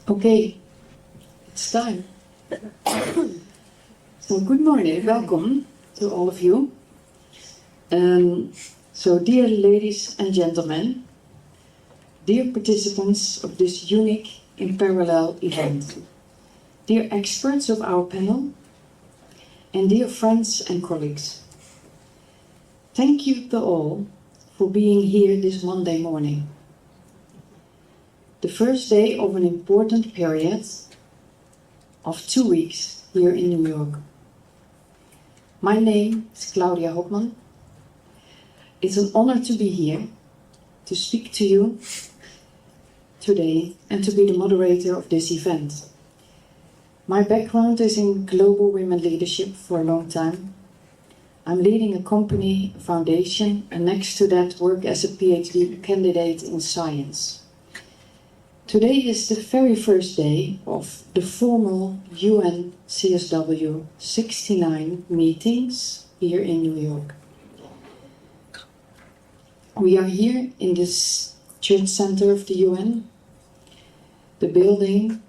Okay, it's time. So good morning, welcome to all of you. So dear ladies and gentlemen, dear participants of this unique in parallel event, dear experts of our panel, and dear friends and colleagues, thank you to all for being here this Monday morning. The first day of an important period of 2 weeks here in New York. My name is Claudia Hopman. It's an honor to be here, to speak to you today and to be the moderator of this event. My background is in global women leadership for a long time. I'm leading a company, a foundation, and next to that work as a PhD candidate in science. Today is the very first day of the formal UN CSW-69 meetings here in New York. We are here in this church center of the UN, the building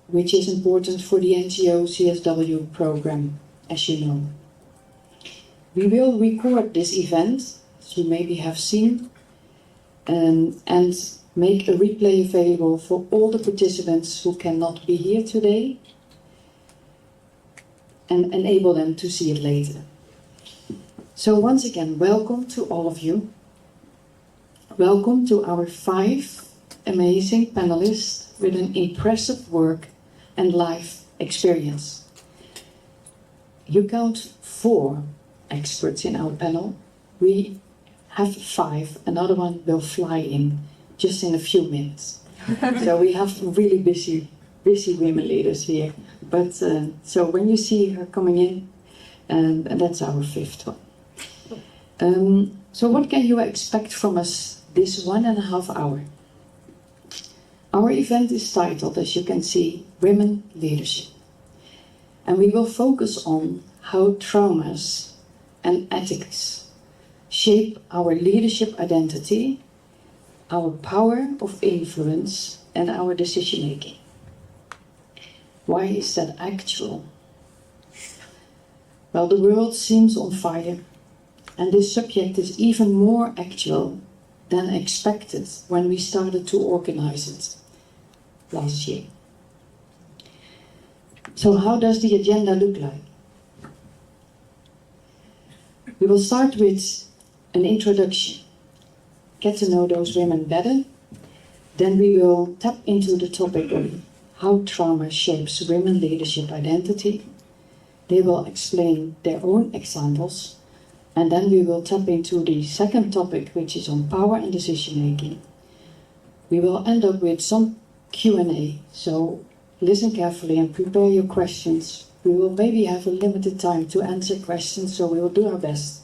which is important for the NGO CSW program, as you know. We will record this event, as you maybe have seen, and make a replay available for all the participants who cannot be here today and enable them to see it later. So once again, welcome to all of you. Welcome to our 5 amazing panelists with an impressive work and life experience. You count 4 experts in our panel. We have 5, another one will fly in just in a few minutes. So we have really busy women leaders here. But so when you see her coming in, and that's our 5th one. So what can you expect from us this 1.5 hour? Our event is titled, as you can see, Women Leadership. And we will focus on how traumas and ethics shape our leadership identity, our power of influence, and our decision-making. Why is that actual? Well, the world seems on fire, and this subject is even more actual than expected when we started to organize it last year. So how does the agenda look like? We will start with an introduction. Get to know those women better. Then we will tap into the topic of how trauma shapes women leadership identity. They will explain their own examples. And then we will tap into the second topic, which is on power and decision making. We will end up with some Q&A, so listen carefully and prepare your questions. We will maybe have a limited time to answer questions, so we will do our best.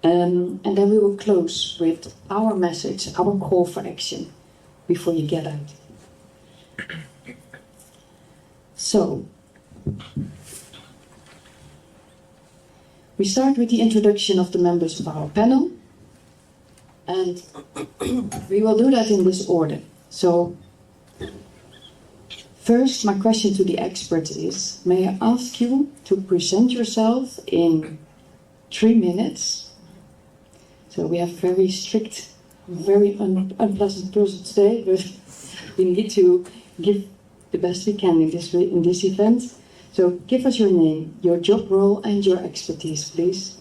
And then we will close with our message, our call for action, before you get out. So, we start with the introduction of the members of our panel, and we will do that in this order. So, first, my question to the experts is, may I ask you to present yourself in 3 minutes? So we have very strict, very unpleasant person today, but we need to give the best we can in this event. So give us your name, your job role, and your expertise, please.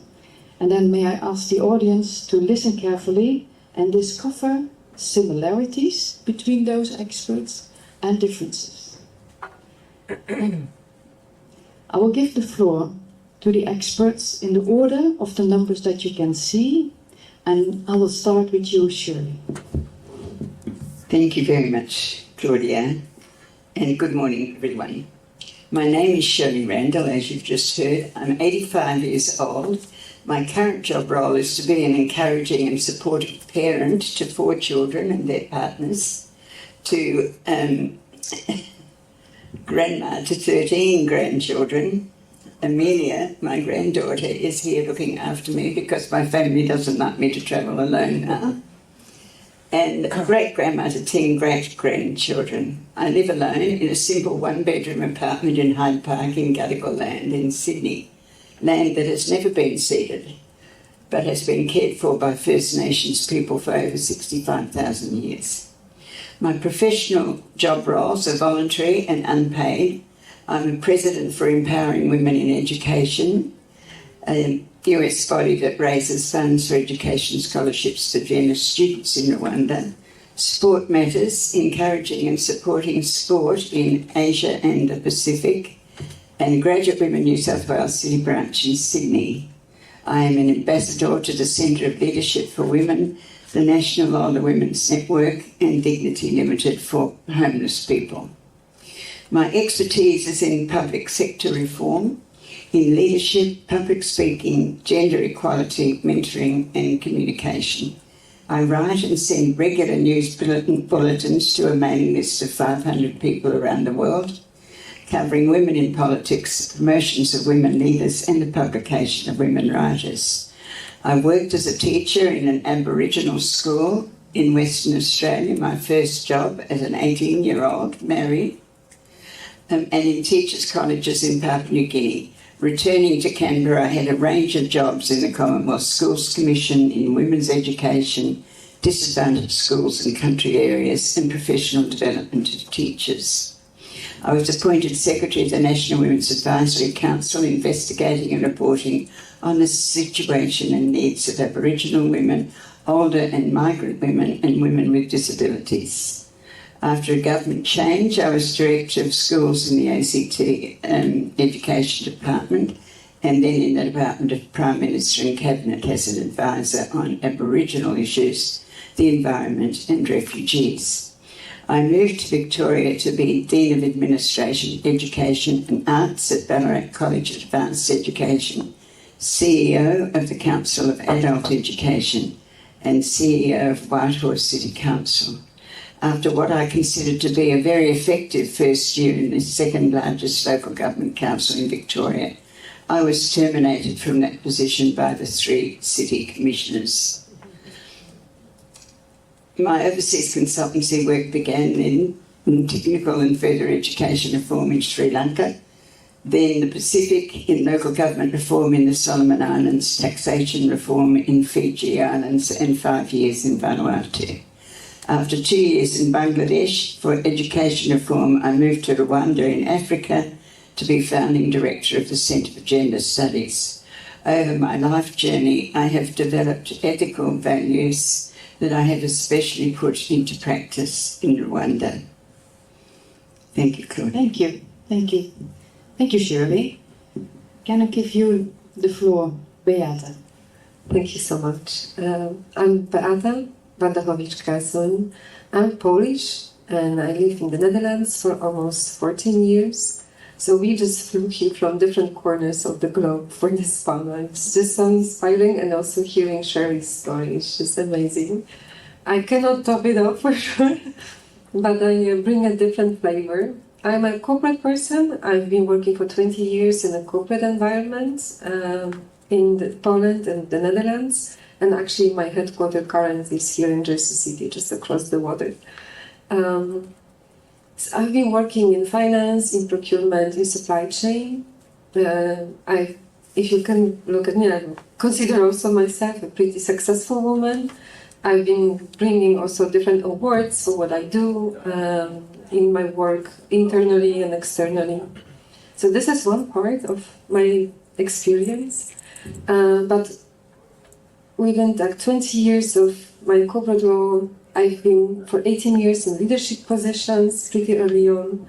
And then may I ask the audience to listen carefully and discover similarities between those experts and differences. I will give the floor to the experts in the order of the numbers that you can see, and I will start with you, Shirley. Thank you very much, Claudia, and good morning, everyone. My name is Shirley Randall, as you've just heard. I'm 85 years old. My current job role is to be an encouraging and supportive parent to 4 children and their partners, to grandma to 13 grandchildren. Amelia, my granddaughter, is here looking after me because my family doesn't like me to travel alone now. and great-grandmother, 10 great-grandchildren. I live alone in a simple one-bedroom apartment in Hyde Park in Gadigal land in Sydney, land that has never been ceded, but has been cared for by First Nations people for over 65,000 years. My professional job roles are voluntary and unpaid. I'm a president for Empowering Women in Education, a US body that raises funds for education scholarships to gender students in Rwanda. Sport Matters, encouraging and supporting sport in Asia and the Pacific, and Graduate Women New South Wales City Branch in Sydney. I am an ambassador to the Centre of Leadership for Women, the National Older Women's Network, and Dignity Limited for homeless people. My expertise is in public sector reform, in leadership, public speaking, gender equality, mentoring and communication. I write and send regular news bulletins to a mailing list of 500 people around the world, covering women in politics, promotions of women leaders and the publication of women writers. I worked as a teacher in an Aboriginal school in Western Australia, my first job as an 18-year-old, married, and in teachers' colleges in Papua New Guinea. Returning to Canberra, I had a range of jobs in the Commonwealth Schools Commission, in women's education, disadvantaged schools and country areas, and professional development of teachers. I was appointed Secretary of the National Women's Advisory Council, investigating and reporting on the situation and needs of Aboriginal women, older and migrant women, and women with disabilities. After a government change, I was Director of Schools in the ACT Education Department, and then in the Department of Prime Minister and Cabinet as an advisor on Aboriginal issues, the environment and refugees. I moved to Victoria to be Dean of Administration, Education and Arts at Ballarat College of Advanced Education, CEO of the Council of Adult Education, and CEO of Whitehorse City Council. After what I considered to be a very effective first year in the second largest local government council in Victoria, I was terminated from that position by the 3 city commissioners. My overseas consultancy work began in technical and further education reform in Sri Lanka, then the Pacific in local government reform in the Solomon Islands, taxation reform in Fiji Islands, and 5 years in Vanuatu. After 2 years in Bangladesh for education reform, I moved to Rwanda in Africa to be founding director of the Centre for Gender Studies. Over my life journey, I have developed ethical values that I have especially put into practice in Rwanda. Thank you, Claudia. Thank you. Thank you. Thank you, Shirley. Can I give you the floor, Beata? Thank you so much. I'm Beata Wandachowicz-Karson. I'm Polish and I live in the Netherlands for almost 14 years. So we just flew here from different corners of the globe for this panel. It's just so inspiring, and also hearing Sherry's story is just amazing. I cannot top it up for sure, but I bring a different flavor. I'm a corporate person. I've been working for 20 years in a corporate environment in Poland and the Netherlands. And actually, my headquarters currently is here in Jersey City, just across the water. So I've been working in finance, in procurement, in supply chain. If you can look at me, I consider also myself a pretty successful woman. I've been bringing also different awards for what I do in my work, internally and externally. So this is one part of my experience. But within 20 years of my corporate role, I've been for 18 years in leadership positions pretty early on.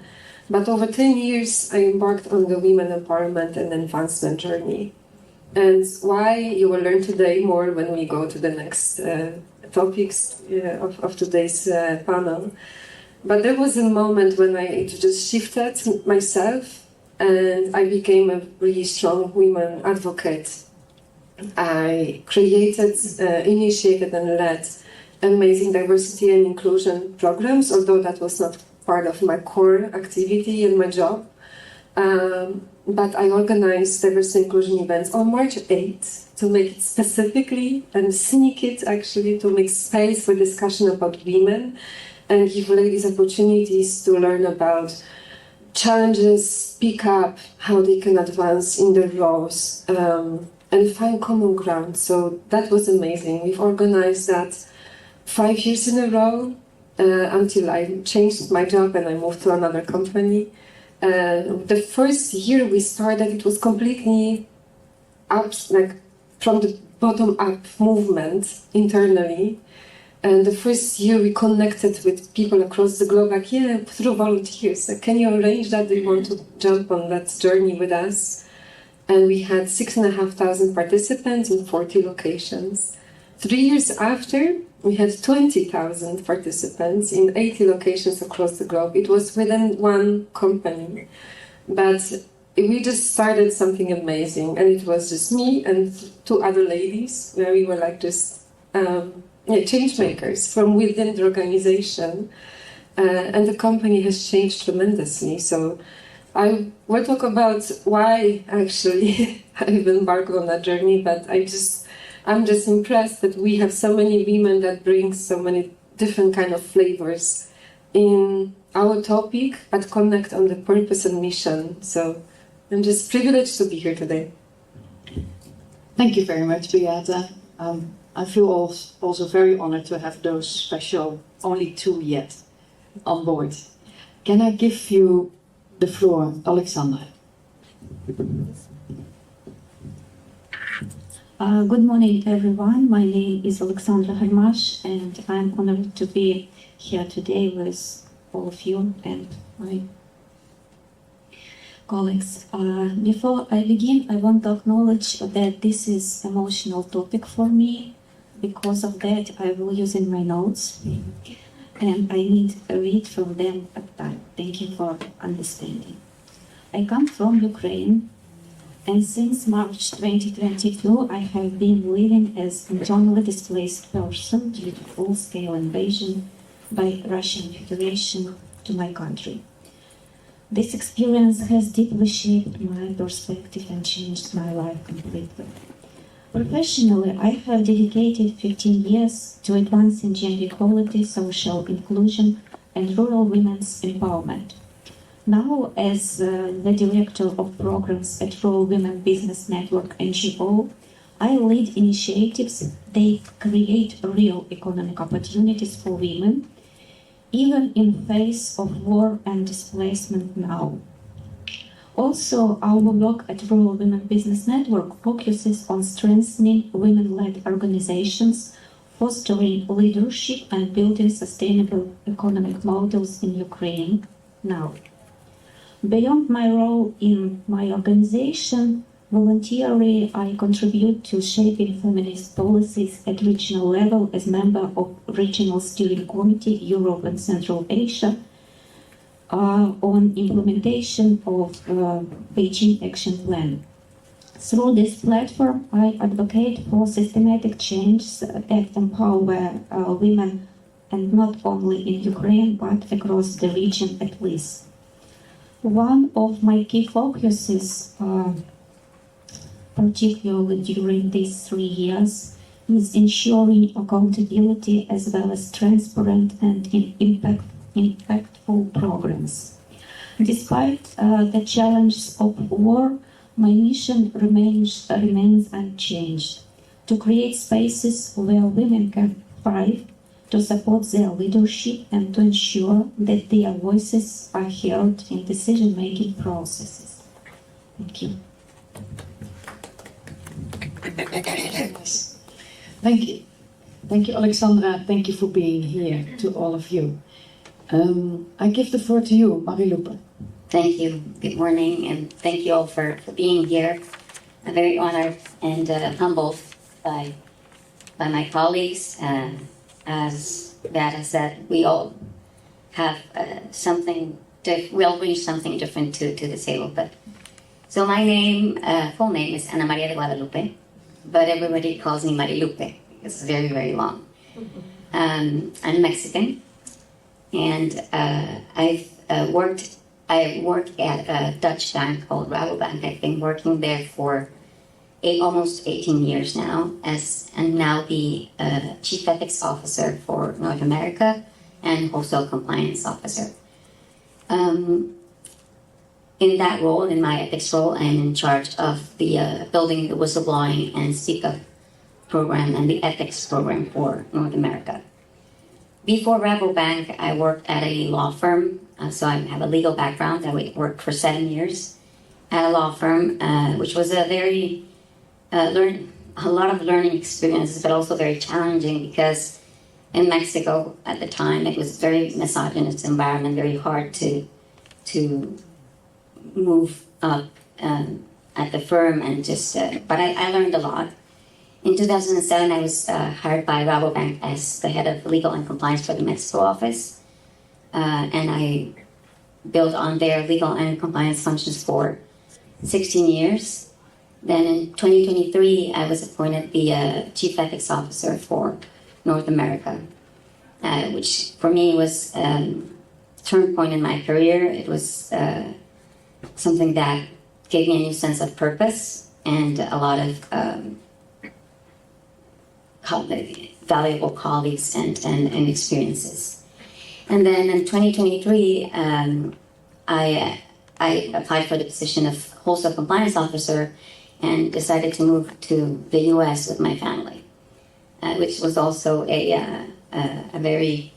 But over 10 years, I embarked on the women empowerment and advancement journey. And why you will learn today more when we go to the next topics of today's panel. But there was a moment when I just shifted myself and I became a really strong women advocate. I created, initiated and led amazing diversity and inclusion programs, although that was not part of my core activity and my job. But I organized diversity inclusion events on March 8th to make it specifically and sneak it actually to make space for discussion about women and give ladies opportunities to learn about challenges, speak up, how they can advance in their roles, and find common ground. So that was amazing. We've organized that 5 years in a row until I changed my job and I moved to another company. The first year we started, it was completely up, like from the bottom up movement internally. And the first year we connected with people across the globe, like, yeah, through volunteers. Like, can you arrange that? Do you want to jump on that journey with us? And we had 6,500 participants in 40 locations. 3 years after, we had 20,000 participants in 80 locations across the globe. It was within one company. But we just started something amazing. And it was just me and 2 other ladies, where we were like just change makers from within the organization. And the company has changed tremendously. So I will talk about why actually I've embarked on that journey, but I'm just impressed that we have so many women that bring so many different kind of flavors in our topic, but connect on the purpose and mission. So I'm just privileged to be here today. Thank you very much, Beata. I feel also very honored to have those special, only 2 yet, on board. Can I give you the floor, Alexandra? Good morning, everyone. My name is Alexandra Harmash, and I'm honored to be here today with all of you and my colleagues. Before I begin, I want to acknowledge that this is an emotional topic for me. Because of that, I will use in my notes, and I need to read from them at time. Thank you for understanding. I come from Ukraine, and since March 2022, I have been living as an internally displaced person due to full-scale invasion by Russian Federation to my country. This experience has deeply shaped my perspective and changed my life completely. Professionally, I have dedicated 15 years to advancing gender equality, social inclusion, and rural women's empowerment. Now, as the Director of Programs at Rural Women Business Network NGO, I lead initiatives that create real economic opportunities for women, even in face of war and displacement now. Also, our work at Rural Women Business Network focuses on strengthening women-led organizations, fostering leadership, and building sustainable economic models in Ukraine now. Beyond my role in my organization, voluntarily I contribute to shaping feminist policies at regional level as member of Regional Steering Committee Europe and Central Asia, on implementation of Beijing Action Plan. Through this platform, I advocate for systematic change that empower women, and not only in Ukraine, but across the region at least. One of my key focuses, particularly during these 3 years, is ensuring accountability as well as transparent and impactful programs. Despite the challenges of war, my mission remains unchanged: to create spaces where women can thrive, to support their leadership, and to ensure that their voices are heard in decision-making processes. Thank you. Thank you. Thank you, Alexandra. Thank you for being here, to all of you. I give the floor to you, Marilupe. Thank you. Good morning, and thank you all for being here. I'm very honored and humbled by my colleagues. As Beata said, we all have we all bring something different to the table. But so my full name is Ana Maria de Guadalupe, but everybody calls me Marilupe. It's very, very long. I'm Mexican, and I've worked I work at a Dutch bank called Rabobank. I've been working there for almost 18 years now, and now the Chief Ethics Officer for North America and Wholesale Compliance Officer. In that role, in my ethics role, I'm in charge of the building the whistleblowing and speak up program and the ethics program for North America. Before Rabobank, I worked at a law firm, so I have a legal background. I worked for 7 years at a law firm, which was a very a lot of learning experiences, but also very challenging because in Mexico at the time it was a very misogynist environment, very hard to move up at the firm, and just but I learned a lot. In 2007, I was hired by Rabobank as the head of legal and compliance for the Mexico office, and I built on their legal and compliance functions for 16 years. Then in 2023, I was appointed the Chief Ethics Officer for North America, which for me was a turn point in my career. It was something that gave me a new sense of purpose and a lot of valuable colleagues and experiences. And then in 2023, I applied for the position of Wholesale Compliance Officer and decided to move to the US with my family, which was also a very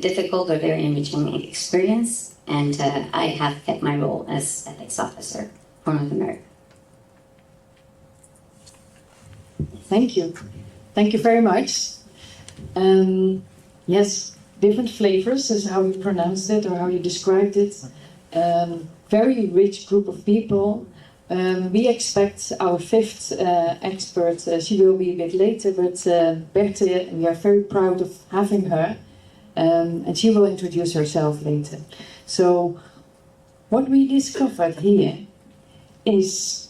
difficult or very enriching experience. And I have kept my role as ethics officer for North America. Thank you. Thank you very much. Yes, different flavors is how you pronounced it or how you described it. Very rich group of people. We expect our fifth expert, she will be a bit later, but Berthe, we are very proud of having her, and she will introduce herself later. So what we discovered here is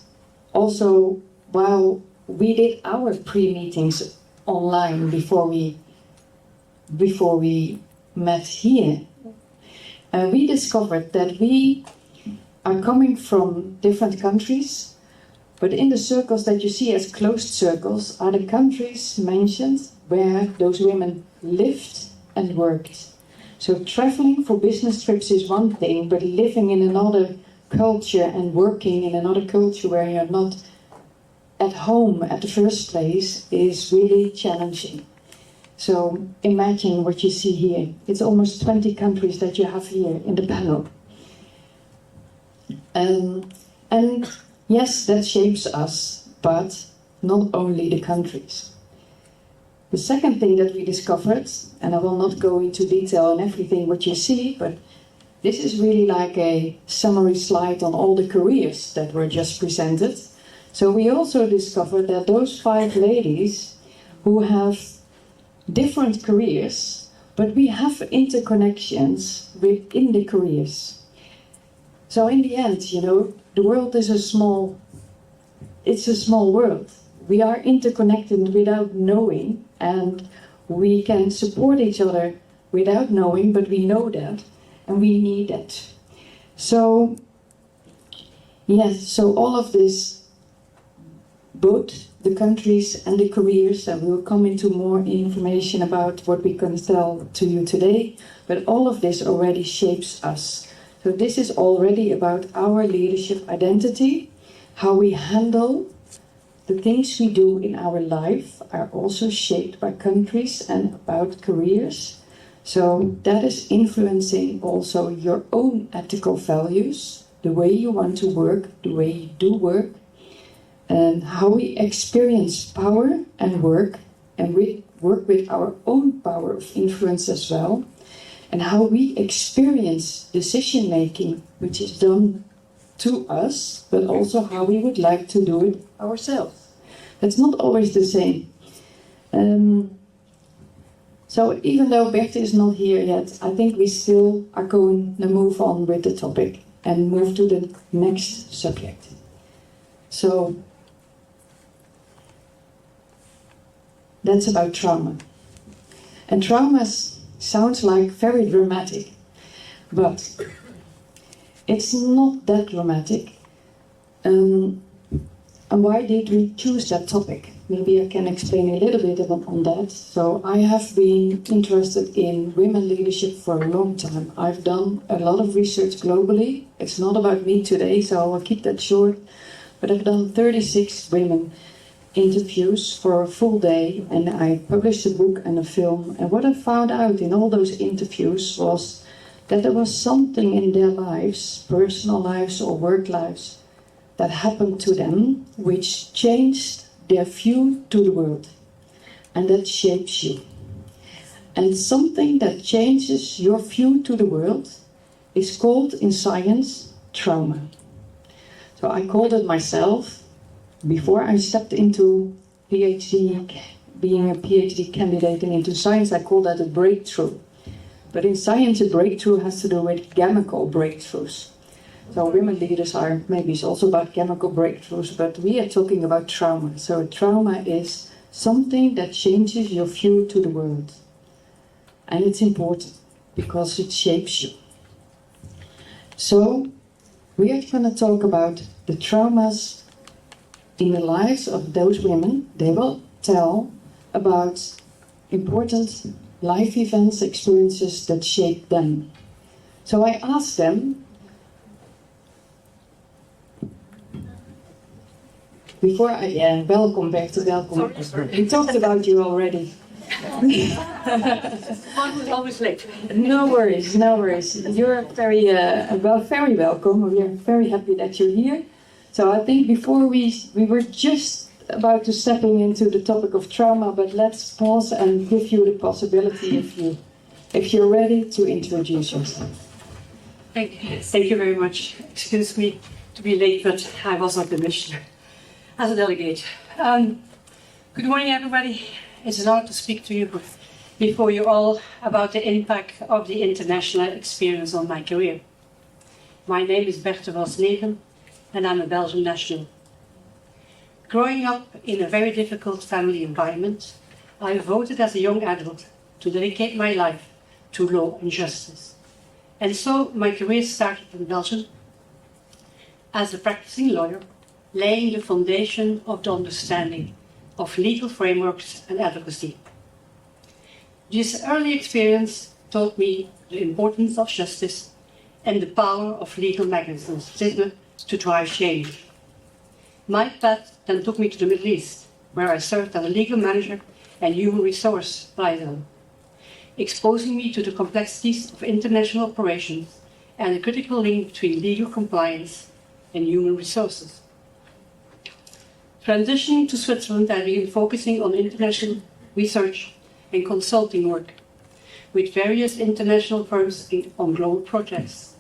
also, while we did our pre-meetings online before we met here, we discovered that we are coming from different countries, but in the circles that you see as closed circles are the countries mentioned where those women lived and worked. So traveling for business trips is one thing, but living in another culture and working in another culture where you're not at home at the first place is really challenging. So imagine what you see here. It's almost 20 countries that you have here in the panel. And yes, that shapes us, but not only the countries. The second thing that we discovered, and I will not go into detail on everything what you see, but this is really like a summary slide on all the careers that were just presented. So we also discovered that those 5 ladies who have different careers, but we have interconnections within the careers. So in the end, you know, the world is a small world. We are interconnected without knowing, and we can support each other without knowing, but we know that, and we need that. So, yes, so all of this, both the countries and the careers, and we'll come into more information about what we can tell to you today, but all of this already shapes us. So this is already about our leadership identity. How we handle the things we do in our life are also shaped by countries and about careers. So that is influencing also your own ethical values, the way you want to work, the way you do work, and how we experience power and work, and we work with our own power of influence as well, and how we experience decision making, which is done to us, but also how we would like to do it ourselves. That's not always the same. So even though Berthe is not here yet, I think we still are going to move on with the topic and move to the next subject. So that's about trauma. And trauma sounds like very dramatic, but it's not that dramatic. And why did we choose that topic? Maybe I can explain a little bit on that. So I have been interested in women leadership for a long time. I've done a lot of research globally. It's not about me today, so I will keep that short. But I've done 36 women interviews for a full day, and I published a book and a film. And what I found out in all those interviews was that there was something in their lives, personal lives or work lives, that happened to them which changed their view to the world. And that shapes you. And something that changes your view to the world is called in science trauma. So I called it myself. Before I stepped into PhD, being a PhD candidate and into science, I call that a breakthrough. But in science, a breakthrough has to do with chemical breakthroughs. So women leaders are, maybe it's also about chemical breakthroughs, but we are talking about trauma. So trauma is something that changes your view to the world. And it's important because it shapes you. So we are going to talk about the traumas in the lives of those women. They will tell about important life events, experiences that shaped them. So I asked them, welcome back to welcome. We talked about you already. One who's always late. No worries, no worries. You're very welcome. We are very happy that you're here. So I think before we were just about to stepping into the topic of trauma, but let's pause and give you the possibility if you're ready to introduce yourself. Thank you very much. Excuse me to be late, but I was on the mission as a delegate. Good morning, everybody. It's an honor to speak to you before you all about the impact of the international experience on my career. My name is Berthe Valsneven, and I'm a Belgian national. Growing up in a very difficult family environment, I voted as a young adult to dedicate my life to law and justice. And so my career started in Belgium as a practicing lawyer, laying the foundation of the understanding of legal frameworks and advocacy. This early experience taught me the importance of justice and the power of legal mechanisms to drive change. My path then took me to the Middle East, where I served as a legal manager and human resource liaison, exposing me to the complexities of international operations and the critical link between legal compliance and human resources. Transitioning to Switzerland, I began focusing on international research and consulting work with various international firms on global projects.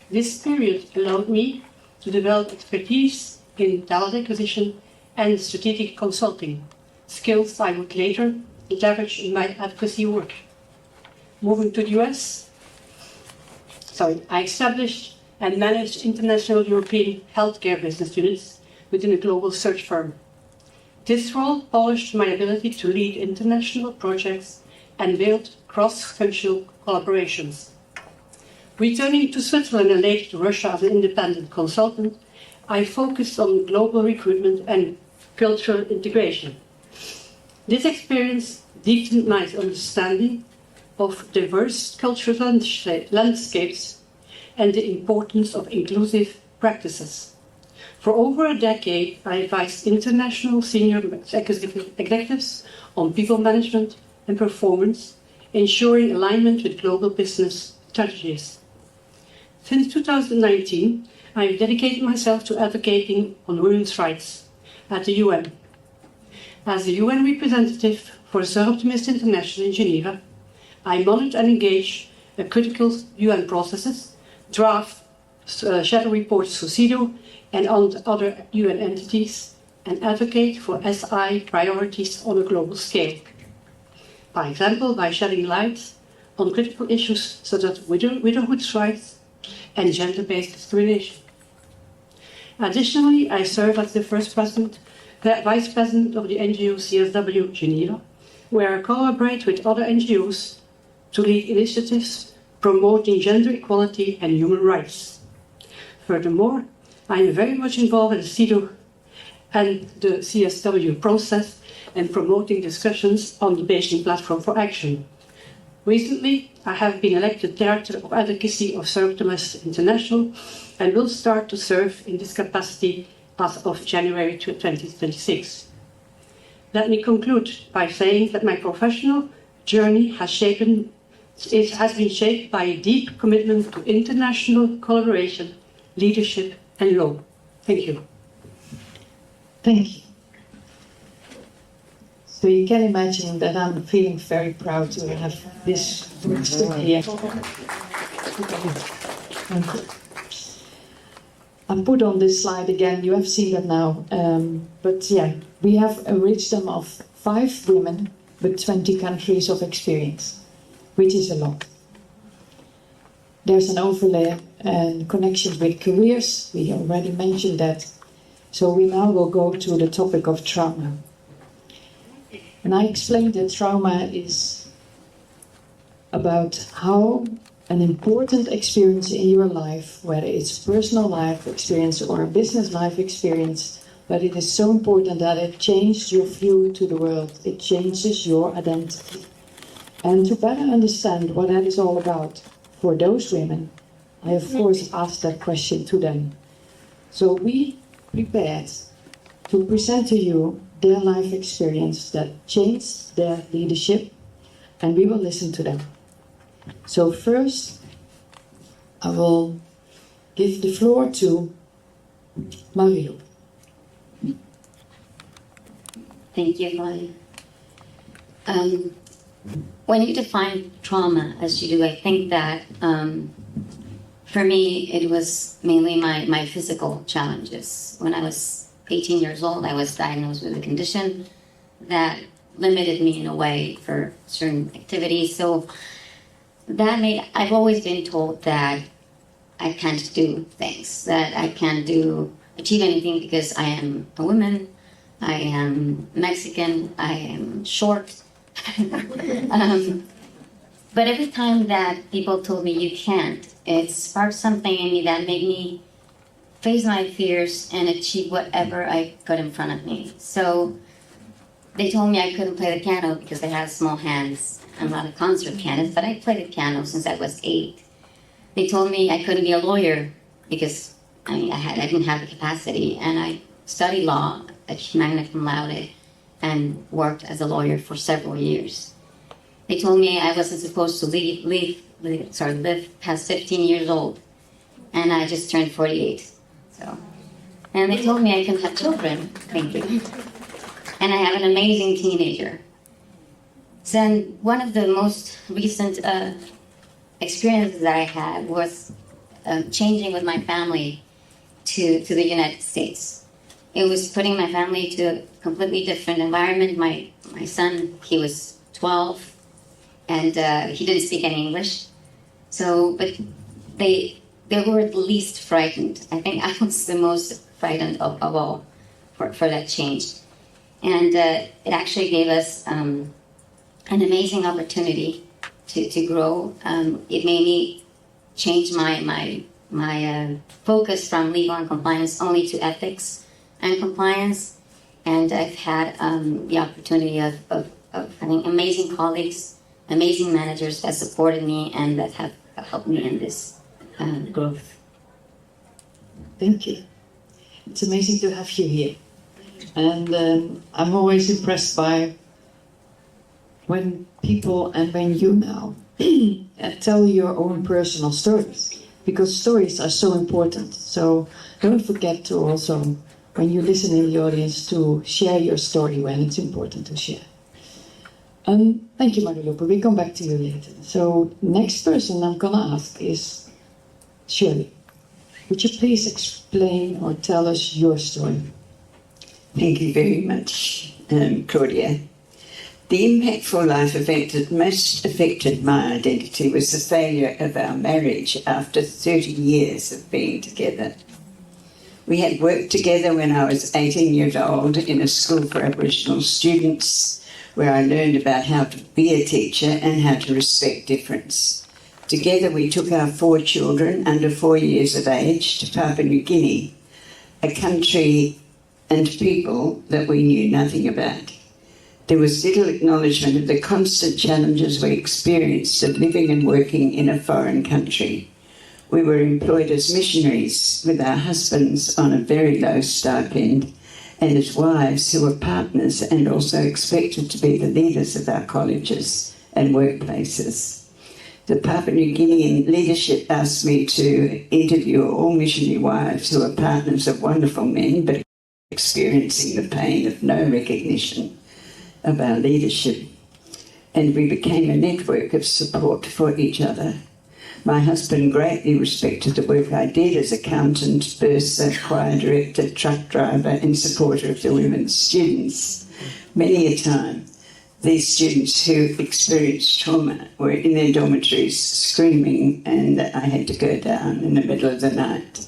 This period allowed me to develop expertise in talent acquisition and strategic consulting, skills I would later leverage in my advocacy work. Moving to the US, I established and managed international European healthcare business units within a global search firm. This role polished my ability to lead international projects and build cross-functional collaborations. Returning to Switzerland and later to Russia as an independent consultant, I focused on global recruitment and cultural integration. This experience deepened my understanding of diverse cultural landscapes and the importance of inclusive practices. For over a decade, I advised international senior executives on people management and performance, ensuring alignment with global business strategies. Since 2019, I have dedicated myself to advocating on women's rights at the UN. As the UN representative for Sir Optimist International in Geneva, I monitor and engage in critical UN processes, draft shadow reports to CEDAW and on other UN entities, and advocate for SI priorities on a global scale. For example, by shedding light on critical issues such as widowhood rights and gender-based discrimination. Additionally, I serve as the vice president of the NGO CSW Geneva, where I collaborate with other NGOs to lead initiatives promoting gender equality and human rights. Furthermore, I am very much involved in the CEDAW and the CSW process and promoting discussions on the Beijing Platform for Action. Recently, I have been elected Director of Advocacy of Serve Domestic International and will start to serve in this capacity as of January 2026. Let me conclude by saying that my professional journey has been shaped by a deep commitment to international collaboration, leadership and law. Thank you. Thank you. So you can imagine that I'm feeling very proud to have this stood here. I put on this slide again, you have seen that now, but yeah, we have a wisdom of 5 women with 20 countries of experience, which is a lot. There's an overlay and connections with careers, we already mentioned that. So we now will go to the topic of trauma. And I explained that trauma is about how an important experience in your life, whether it's personal life experience or a business life experience, but it is so important that it changes your view to the world, it changes your identity. And to better understand what that is all about for those women, I of course asked that question to them. So we prepared to present to you their life experience that changed their leadership, and we will listen to them. So first, I will give the floor to Mario. Thank you, Claudia. When you define trauma as you do, I think that for me, it was mainly my physical challenges. When I was 18 years old, I was diagnosed with a condition that limited me in a way for certain activities. So I've always been told that I can't do things, that I can't achieve anything because I am a woman, I am Mexican, I am short. But every time that people told me you can't, it sparked something in me that made me face my fears and achieve whatever I put in front of me. So they told me I couldn't play the piano because I had small hands. I'm not a concert pianist, but I played the piano since I was 8. They told me I couldn't be a lawyer because I didn't have the capacity, and I studied law at magna cum laude and worked as a lawyer for several years. They told me I wasn't supposed to live past 15 years old, and I just turned 48. And they told me I couldn't have children. Thank you. And I have an amazing teenager. Then one of the most recent experiences that I had was changing with my family to the United States. It was putting my family to a completely different environment. My son, he was 12, and he didn't speak any English. But they were the least frightened. I think I was the most frightened of all for that change. And it actually gave us an amazing opportunity to grow. It made me change my focus from legal and compliance only to ethics and compliance. And I've had the opportunity of having amazing colleagues, amazing managers that supported me and that have helped me in this growth. Thank you. It's amazing to have you here. And I'm always impressed by when people and when you now tell your own personal stories, because stories are so important. So don't forget to also, when you listen in the audience, to share your story when it's important to share. Thank you, Marilupe. We'll come back to you later. So next person I'm going to ask is Shirley. Would you please explain or tell us your story? Thank you very much, Claudia. The impactful life event that most affected my identity was the failure of our marriage after 30 years of being together. We had worked together when I was 18 years old in a school for Aboriginal students, where I learned about how to be a teacher and how to respect difference. Together we took our 4 children under 4 years of age to Papua New Guinea, a country and people that we knew nothing about. There was little acknowledgement of the constant challenges we experienced of living and working in a foreign country. We were employed as missionaries with our husbands on a very low stipend and as wives who were partners and also expected to be the leaders of our colleges and workplaces. The Papua New Guinean leadership asked me to interview all missionary wives who are partners of wonderful men but experiencing the pain of no recognition of our leadership. And we became a network of support for each other. My husband greatly respected the work I did as accountant, bursar, choir director, truck driver and supporter of the women's students. Many a time, these students who experienced trauma were in their dormitories screaming, and I had to go down in the middle of the night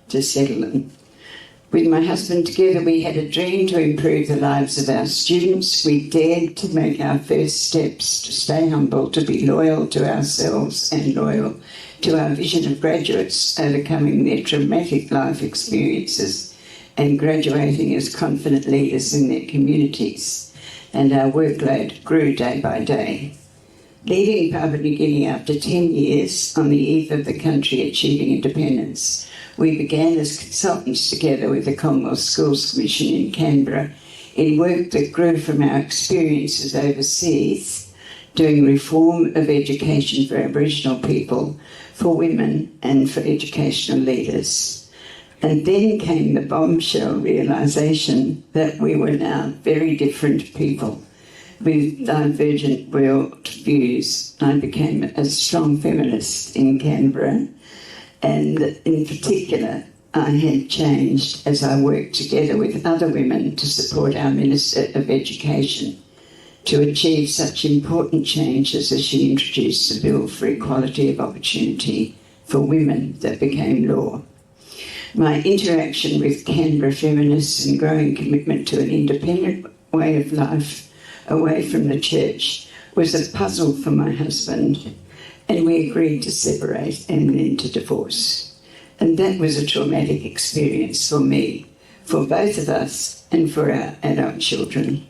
to settle them. With my husband together, we had a dream to improve the lives of our students. We dared to make our first steps, to stay humble, to be loyal to ourselves and loyal to our vision of graduates overcoming their traumatic life experiences and graduating as confident leaders in their communities. And our workload grew day by day. Leaving Papua New Guinea after 10 years on the eve of the country achieving independence, we began as consultants together with the Commonwealth Schools Commission in Canberra in work that grew from our experiences overseas, doing reform of education for Aboriginal people, for women and for educational leaders. And then came the bombshell realisation that we were now very different people with divergent world views. I became a strong feminist in Canberra, and in particular, I had changed as I worked together with other women to support our Minister of Education to achieve such important changes as she introduced the Bill for Equality of Opportunity for Women that became law. My interaction with Canberra feminists and growing commitment to an independent way of life away from the church was a puzzle for my husband, and we agreed to separate and then to divorce. And that was a traumatic experience for me, for both of us, and for our adult children.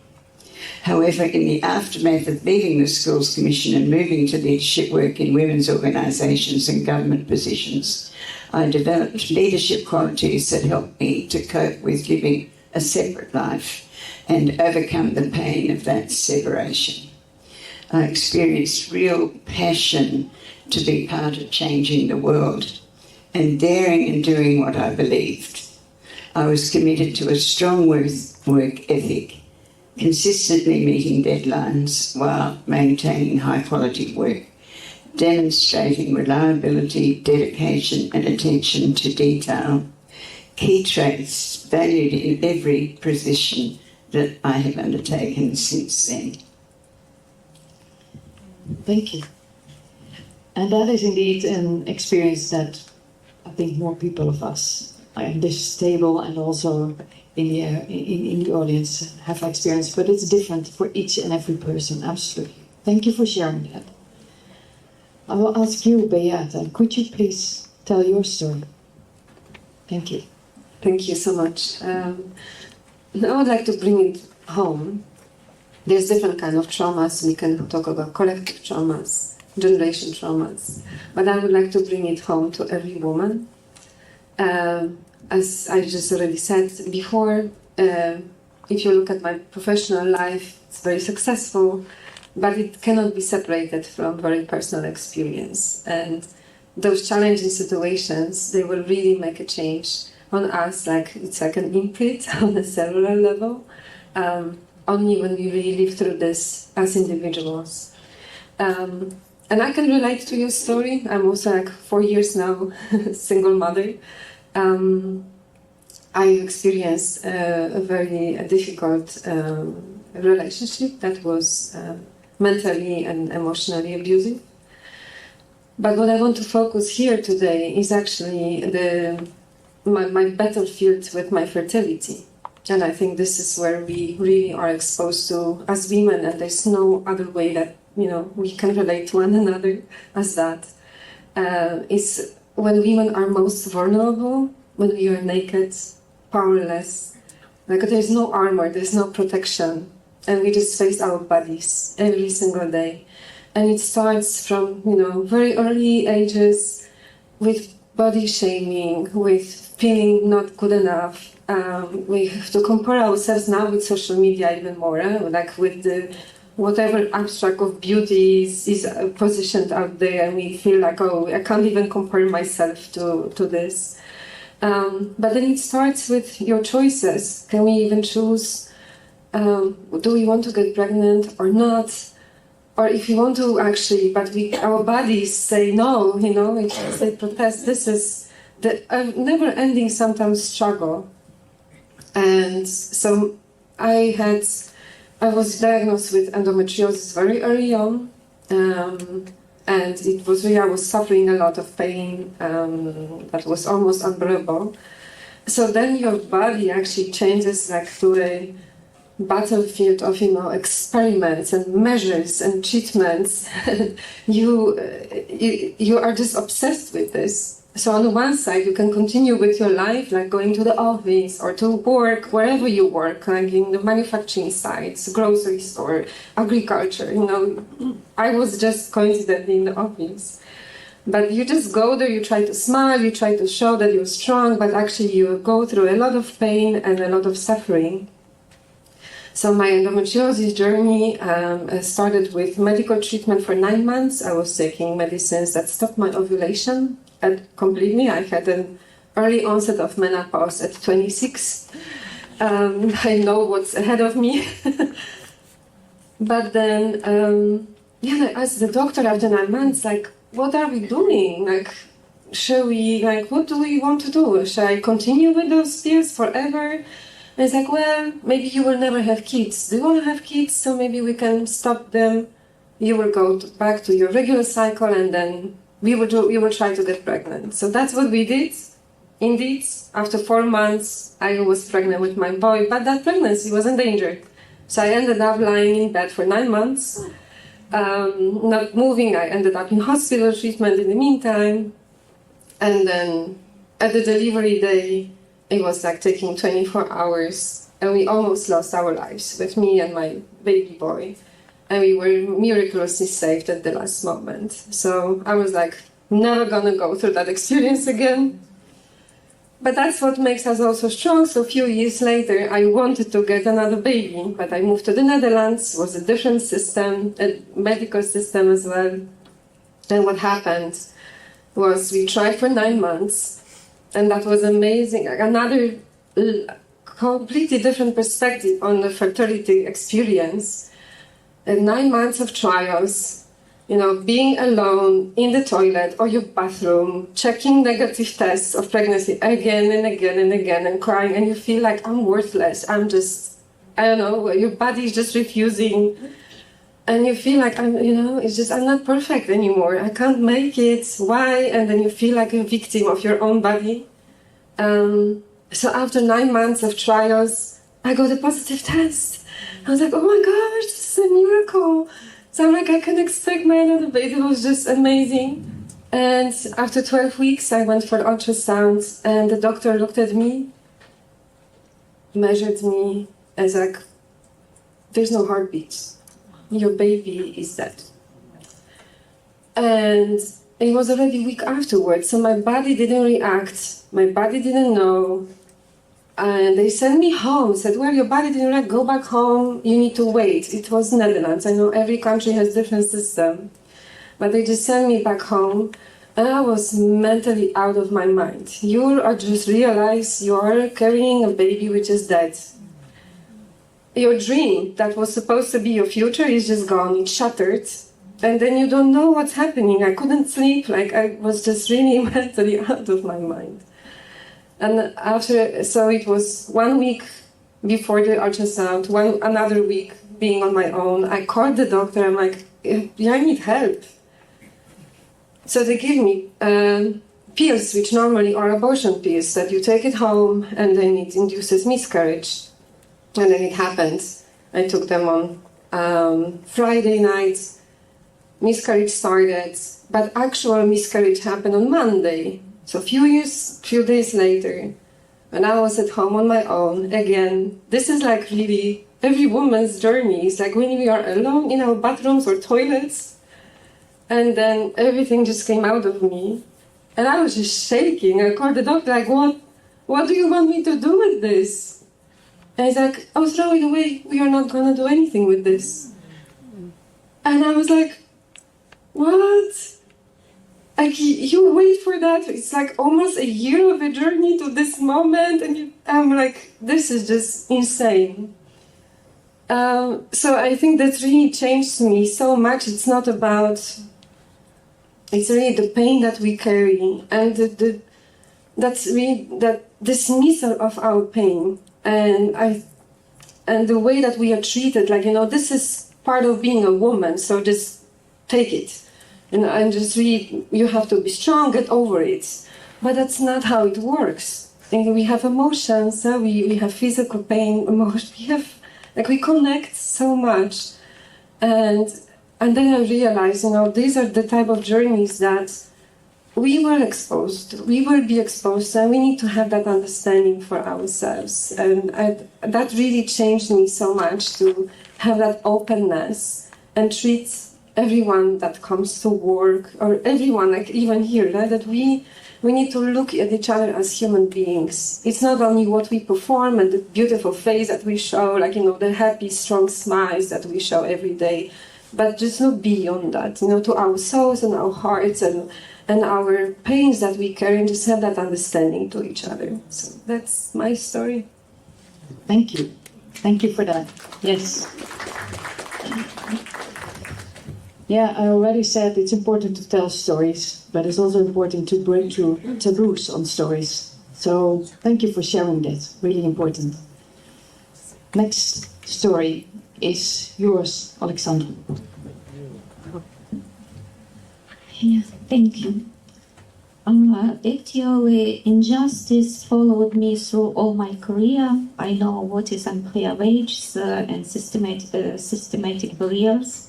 However, in the aftermath of leaving the Schools Commission and moving to leadership work in women's organisations and government positions, I developed leadership qualities that helped me to cope with living a separate life and overcome the pain of that separation. I experienced real passion to be part of changing the world and daring and doing what I believed. I was committed to a strong work ethic, consistently meeting deadlines while maintaining high-quality work, demonstrating reliability, dedication and attention to detail, key traits valued in every position that I have undertaken since then. Thank you. And that is indeed an experience that I think more people of us in this table and also in the audience have experienced, but it's different for each and every person, absolutely. Thank you for sharing that. I will ask you, Beata, could you please tell your story? Thank you. Thank you so much. Now I would like to bring it home. There's different kind of traumas. We can talk about collective traumas, generation traumas, but I would like to bring it home to every woman. As I just already said before, if you look at my professional life, it's very successful, but it cannot be separated from very personal experience. And those challenging situations, they will really make a change on us, like it's like an imprint on a cellular level, only when we really live through this as individuals. And I can relate to your story. I'm also like 4 years now, single mother. I experienced a very difficult relationship that was mentally and emotionally abusive. But what I want to focus here today is actually my battlefield with my fertility. And I think this is where we really are exposed to as women, and there's no other way that we can relate to one another as that. is when women are most vulnerable, when we are naked, powerless. Like there's no armor, there's no protection, and we just face our bodies every single day. And it starts from, very early ages with body shaming, with feeling not good enough. We have to compare ourselves now with social media even more, like with the whatever abstract of beauty is positioned out there, and we feel like, oh, I can't even compare myself to this. But then it starts with your choices. Can we even choose, do we want to get pregnant or not? Or if you want to actually, but our bodies say no, they protest. This is the never-ending sometimes struggle. And so I was diagnosed with endometriosis very early on, and it was really, I was suffering a lot of pain that was almost unbearable. So then your body actually changes like to a battlefield of experiments and measures and treatments. you are just obsessed with this. So on the one side, you can continue with your life, like going to the office or to work, wherever you work, like in the manufacturing sites, grocery store, agriculture, I was just coincidentally in the office. But you just go there, you try to smile, you try to show that you're strong, but actually you go through a lot of pain and a lot of suffering. So my endometriosis journey started with medical treatment for 9 months. I was taking medicines that stopped my ovulation completely. I had an early onset of menopause at 26. I know what's ahead of me. But then, I asked the doctor after 9 months, like, what are we doing? Like, what do we want to do? Shall I continue with those pills forever? And it's like, well, maybe you will never have kids. Do you want to have kids? So maybe we can stop them. You will go back to your regular cycle, and then we will try to get pregnant. So that's what we did. Indeed, after 4 months, I was pregnant with my boy, but that pregnancy was endangered. So I ended up lying in bed for 9 months, not moving. I ended up in hospital treatment in the meantime. And then at the delivery day, it was like taking 24 hours, and we almost lost our lives with me and my baby boy. And we were miraculously saved at the last moment. So I was like, never gonna go through that experience again. But that's what makes us also strong. So a few years later, I wanted to get another baby, but I moved to the Netherlands. It was a different system, a medical system as well. And what happened was we tried for 9 months, and that was amazing. Another completely different perspective on the fertility experience. And 9 months of trials, being alone in the toilet or your bathroom, checking negative tests of pregnancy again and again and again, and crying, and you feel like I'm worthless. I'm just, I don't know, your body is just refusing. And you feel like I'm not perfect anymore. I can't make it. Why? And then you feel like a victim of your own body. So after 9 months of trials, I got a positive test. I was like, oh my gosh, this is a miracle. So I'm like, I can expect my another baby. It was just amazing. And after 12 weeks, I went for ultrasound, and the doctor looked at me, measured me, and was like, there's no heartbeat. Your baby is dead. And it was already a week afterwards, so my body didn't react. My body didn't know. And they sent me home, said, well, your body didn't react, go back home, you need to wait. It was Netherlands. I know every country has different system. But they just sent me back home, and I was mentally out of my mind. You are just realize you are carrying a baby which is dead. Your dream that was supposed to be your future is just gone, it's shattered. And then you don't know what's happening. I couldn't sleep, I was just really mentally out of my mind. And so it was 1 week before the ultrasound, another week being on my own. I called the doctor, I'm like, yeah, I need help. So they give me pills, which normally are abortion pills, that you take it home and then it induces miscarriage. And then it happened. I took them on Friday night. miscarriage started, but actual miscarriage happened on Monday. So few days later, when I was at home on my own, again, this is like really every woman's journey. It's like when we are alone in our bathrooms or toilets, and then everything just came out of me. And I was just shaking. I called the doctor, like, what do you want me to do with this? And he's like, oh, throw it away. We are not going to do anything with this. And I was like, what? Like, you wait for that. It's like almost a year of a journey to this moment. And I'm like, this is just insane. So I think that really changed me so much. It's not about, it's really the pain that we carry and that's really that dismissal of our pain and the way that we are treated. Like, this is part of being a woman, so just take it. And just really, you have to be strong, get over it. But that's not how it works. And we have emotions, we have physical pain, emotion, we connect so much. And then I realized, these are the type of journeys that we will be exposed, and we need to have that understanding for ourselves. And that really changed me so much to have that openness and treat everyone that comes to work, or everyone, like even here, right? That we need to look at each other as human beings. It's not only what we perform and the beautiful face that we show, the happy, strong smiles that we show every day, but just look beyond that, to our souls and our hearts and our pains that we carry, and just have that understanding to each other. So that's my story. Thank you. Thank you for that. Yes. Yeah, I already said it's important to tell stories, but it's also important to break through taboos on stories. So thank you for sharing that. Really important. Next story is yours, Alexandra. Yeah, thank you. Actually, injustice followed me through all my career. I know what is unfair wages and systematic barriers.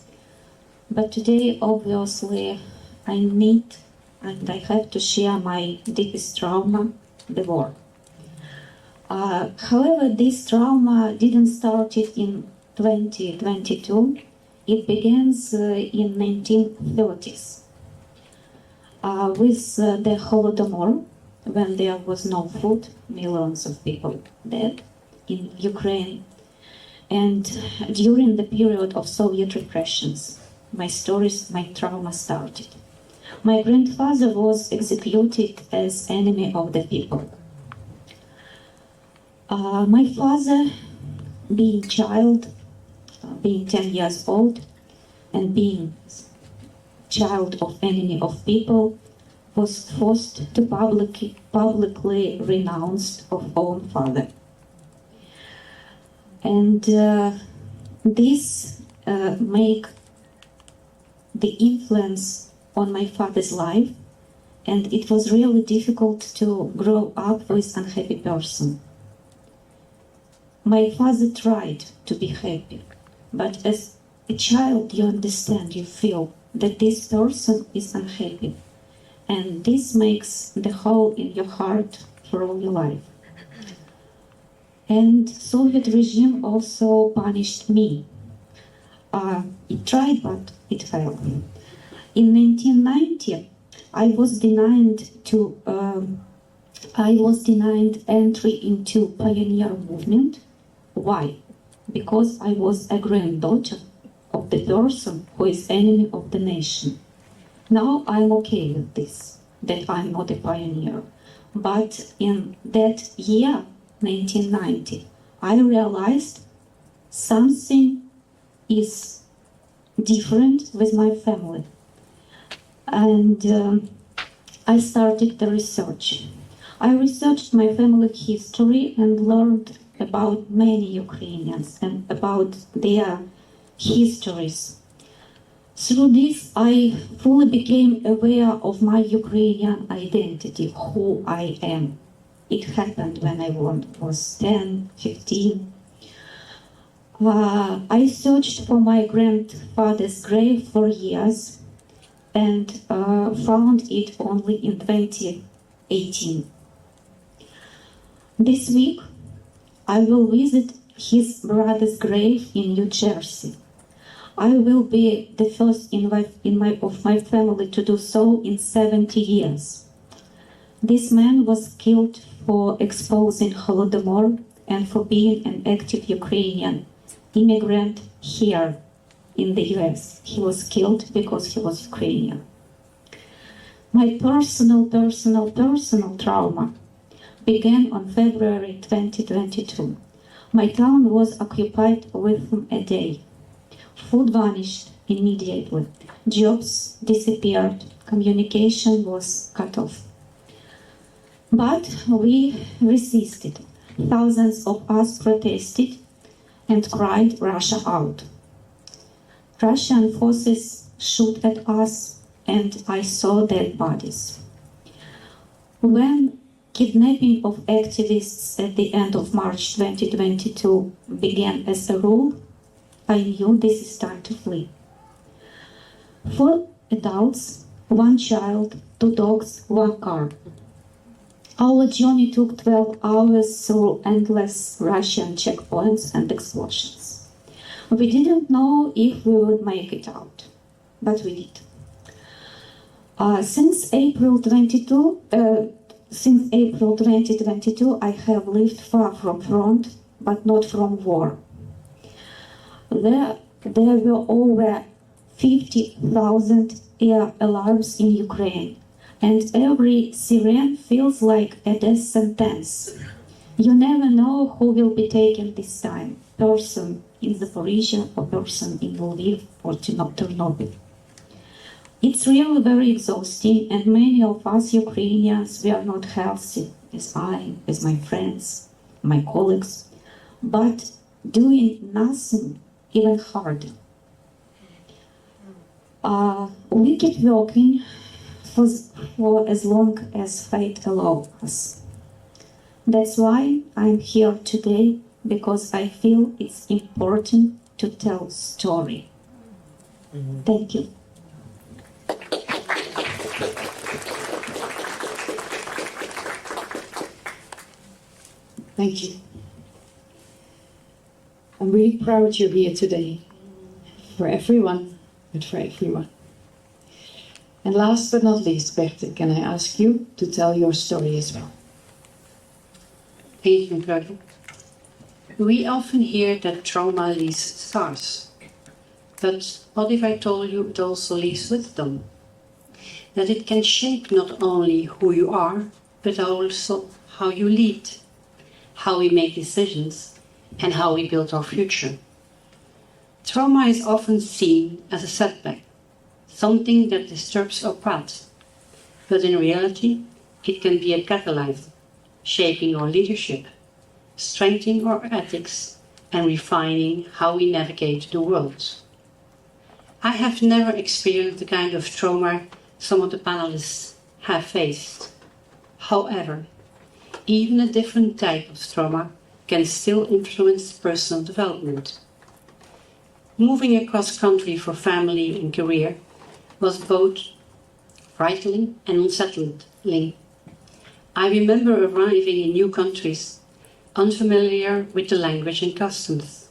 But today, obviously, I need and I have to share my deepest trauma, the war. However, this trauma didn't start in 2022. It begins in 1930s with the Holodomor, when there was no food, millions of people dead in Ukraine, and during the period of Soviet repressions. My trauma started. My grandfather was executed as enemy of the people. My father, being 10 years old, and being child of enemy of people, was forced to publicly renounce of own father. And this make the influence on my father's life, and it was really difficult to grow up with unhappy person. My father tried to be happy, but as a child you understand, you feel that this person is unhappy, and this makes the hole in your heart for all your life. And Soviet regime also punished me. It tried, but it failed. In 1990, I was denied entry into pioneer movement. Why? Because I was a granddaughter of the person who is enemy of the nation. Now I'm okay with this, that I'm not a pioneer. But in that year, 1990, I realized something is different with my family. And I started the research. I researched my family history and learned about many Ukrainians and about their histories. Through this, I fully became aware of my Ukrainian identity, who I am. It happened when I was 10, 15. I searched for my grandfather's grave for years, and found it only in 2018. This week, I will visit his brother's grave in New Jersey. I will be the first of my family to do so in 70 years. This man was killed for exposing Holodomor and for being an active Ukrainian immigrant here in the US. He was killed because he was Ukrainian. My personal trauma began on February 2022. My town was occupied within a day. Food vanished immediately. Jobs disappeared. Communication was cut off. But we resisted. Thousands of us protested and cried Russia out. Russian forces shot at us, and I saw dead bodies. When kidnapping of activists at the end of March 2022 began as a rule, I knew this is time to flee. 4 adults, 1 child, 2 dogs, 1 car. Our journey took 12 hours through endless Russian checkpoints and explosions. We didn't know if we would make it out, but we did. Since April 2022, I have lived far from front, but not from war. There were over 50,000 air alarms in Ukraine, and every siren feels like a death sentence. You never know who will be taken this time, person in Zaporizhia or person in Lviv or Chernobyl. It's really very exhausting, and many of us Ukrainians, we are not healthy, as my friends, my colleagues, but doing nothing even harder. We keep working for as long as fate allows us. That's why I'm here today, because I feel it's important to tell story. Thank you. Thank you. I'm really proud you're here today. For everyone, but for everyone. And last but not least, Berthe, can I ask you to tell your story as well? Thank you, Claudia. We often hear that trauma leaves scars. But what if I told you it also leaves wisdom? That it can shape not only who you are, but also how you lead, how we make decisions, and how we build our future. Trauma is often seen as a setback, something that disturbs our path. But in reality, it can be a catalyst, shaping our leadership, strengthening our ethics, and refining how we navigate the world. I have never experienced the kind of trauma some of the panelists have faced. However, even a different type of trauma can still influence personal development. Moving across country for family and career was both frightening and unsettling. I remember arriving in new countries, unfamiliar with the language and customs,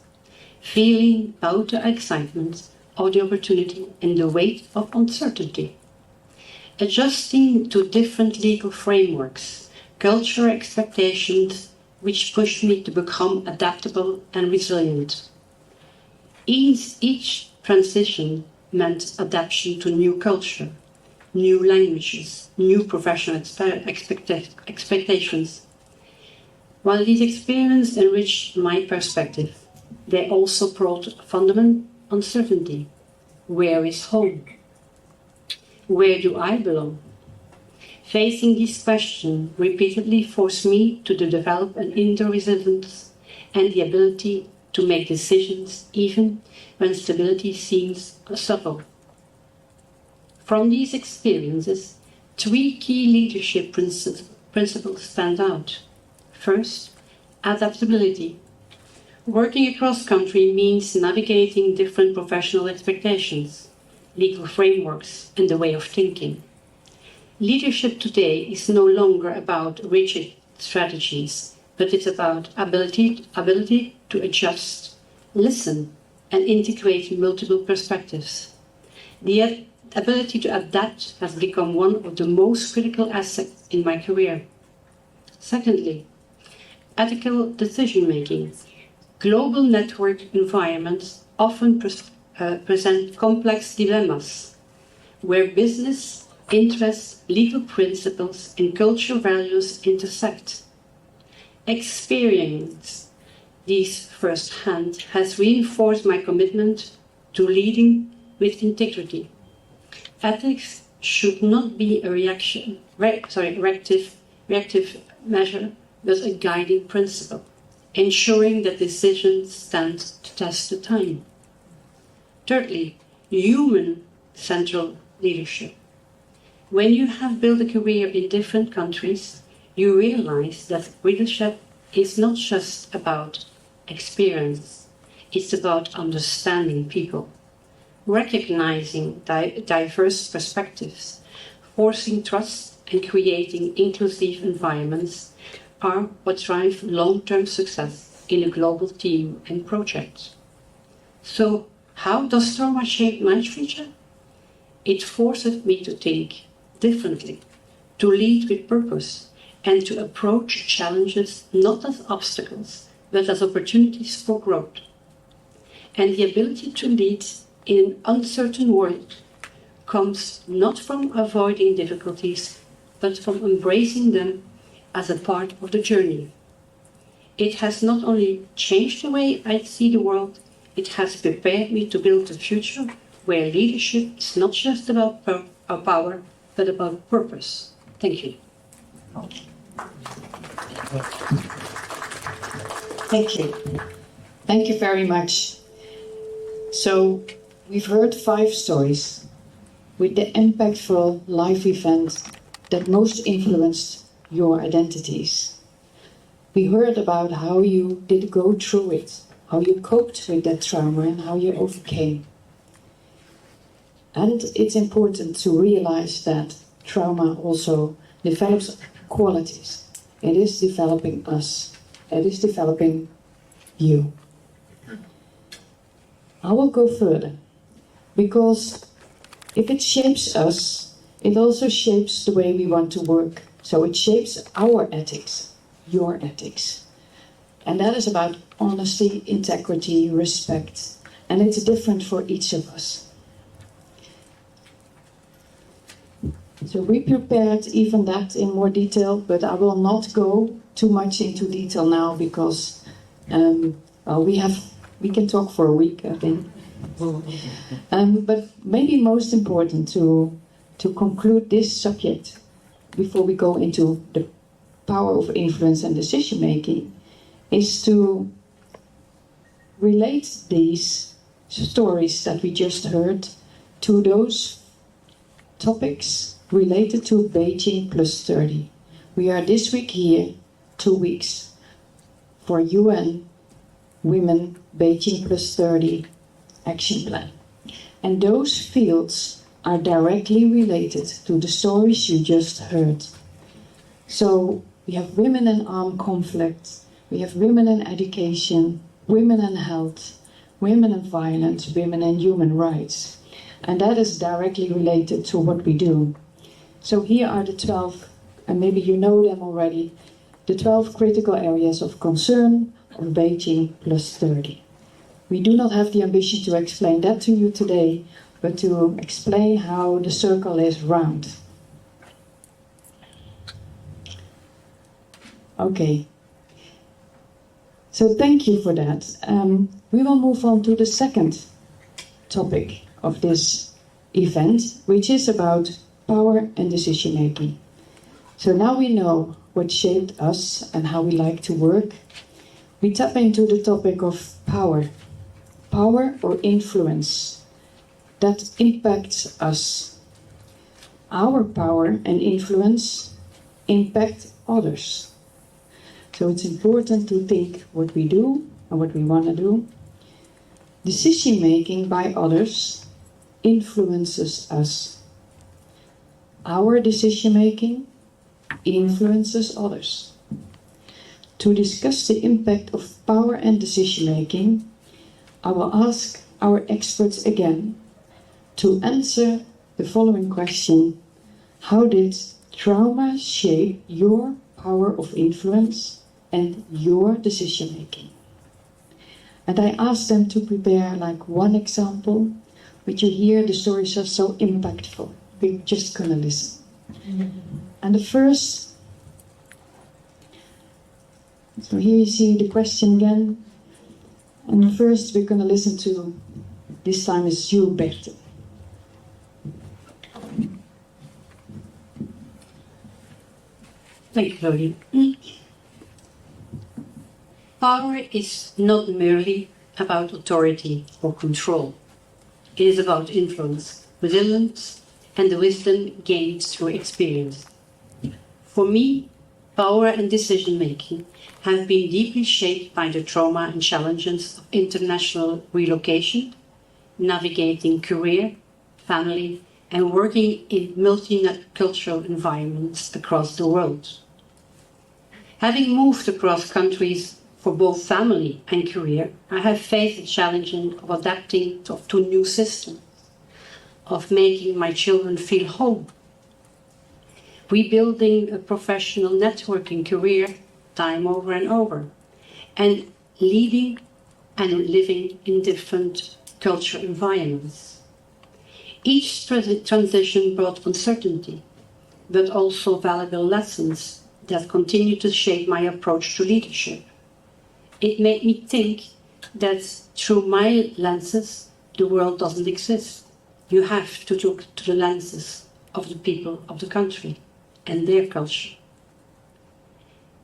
feeling both the excitement of the opportunity and the weight of uncertainty. Adjusting to different legal frameworks, cultural expectations, which pushed me to become adaptable and resilient. Each transition meant adaptation to new culture, new languages, new professional expectations. While these experiences enriched my perspective, they also brought fundamental uncertainty. Where is home? Where do I belong? Facing this question repeatedly forced me to develop an inner resilience and the ability to make decisions even when stability seems subtle. From these experiences, 3 key leadership principles stand out. First, adaptability. Working across country means navigating different professional expectations, legal frameworks, and the way of thinking. Leadership today is no longer about rigid strategies, but it's about ability to adjust, listen, and integrate multiple perspectives. The ability to adapt has become one of the most critical assets in my career. Secondly, ethical decision-making. Global network environments often present complex dilemmas, where business, interests, legal principles, and cultural values intersect. Experience these firsthand has reinforced my commitment to leading with integrity. Ethics should not be a reactive measure, but a guiding principle, ensuring that decisions stand the test of time. Thirdly, human-central leadership. When you have built a career in different countries, you realize that leadership is not just about experience, it's about understanding people, recognizing diverse perspectives, forcing trust, and creating inclusive environments are what drive long-term success in a global team and project. So, how does trauma shape my future? It forces me to think differently, to lead with purpose, and to approach challenges not as obstacles, but as opportunities for growth. And the ability to lead in an uncertain world comes not from avoiding difficulties, but from embracing them as a part of the journey. It has not only changed the way I see the world, it has prepared me to build a future where leadership is not just about power, but about purpose. Thank you. Thank you. Thank you very much. So, we've heard 5 stories with the impactful life event that most influenced your identities. We heard about how you did go through it, how you coped with that trauma and how you overcame. And it's important to realize that trauma also develops qualities. It is developing us. It is developing you. I will go further, because if it shapes us, it also shapes the way we want to work. So it shapes our ethics, your ethics. And that is about honesty, integrity, respect. And it's different for each of us. So we prepared even that in more detail, but I will not go too much into detail now because we can talk for a week, I think. But maybe most important to conclude this subject before we go into the power of influence and decision making is to relate these stories that we just heard to those topics related to Beijing Plus 30. We are this week here, 2 weeks, for UN Women Beijing Plus 30 action plan. And those fields are directly related to the stories you just heard. So we have women in armed conflict, we have women in education, women in health, women in violence, women in human rights. And that is directly related to what we do. So here are the 12, and maybe you know them already, the 12 critical areas of concern of Beijing Plus 30. We do not have the ambition to explain that to you today, but to explain how the circle is round. Okay. So thank you for that. We will move on to the second topic of this event, which is about power and decision making. So now we know what shaped us and how we like to work. We tap into the topic of power. Power or influence that impacts us. Our power and influence impact others. So it's important to think what we do and what we want to do. Decision making by others influences us. Our decision-making influences others. To discuss the impact of power and decision-making, I will ask our experts again to answer the following question: how did trauma shape your power of influence and your decision-making? And I asked them to prepare like one example, but you hear the stories are so impactful. We're just gonna listen. And the first, so here you see the question again. And first we're gonna listen to, this time is you, Berthe. Thank you, Claudia. Power is not merely about authority or control. It is about influence, resilience, and the wisdom gained through experience. For me, power and decision-making have been deeply shaped by the trauma and challenges of international relocation, navigating career, family, and working in multicultural environments across the world. Having moved across countries for both family and career, I have faced the challenge of adapting to new systems, of making my children feel home, rebuilding a professional networking career time over and over, and leading and living in different cultural environments. Each transition brought uncertainty, but also valuable lessons that continue to shape my approach to leadership. It made me think that through my lenses, the world doesn't exist. You have to look to the lenses of the people of the country and their culture.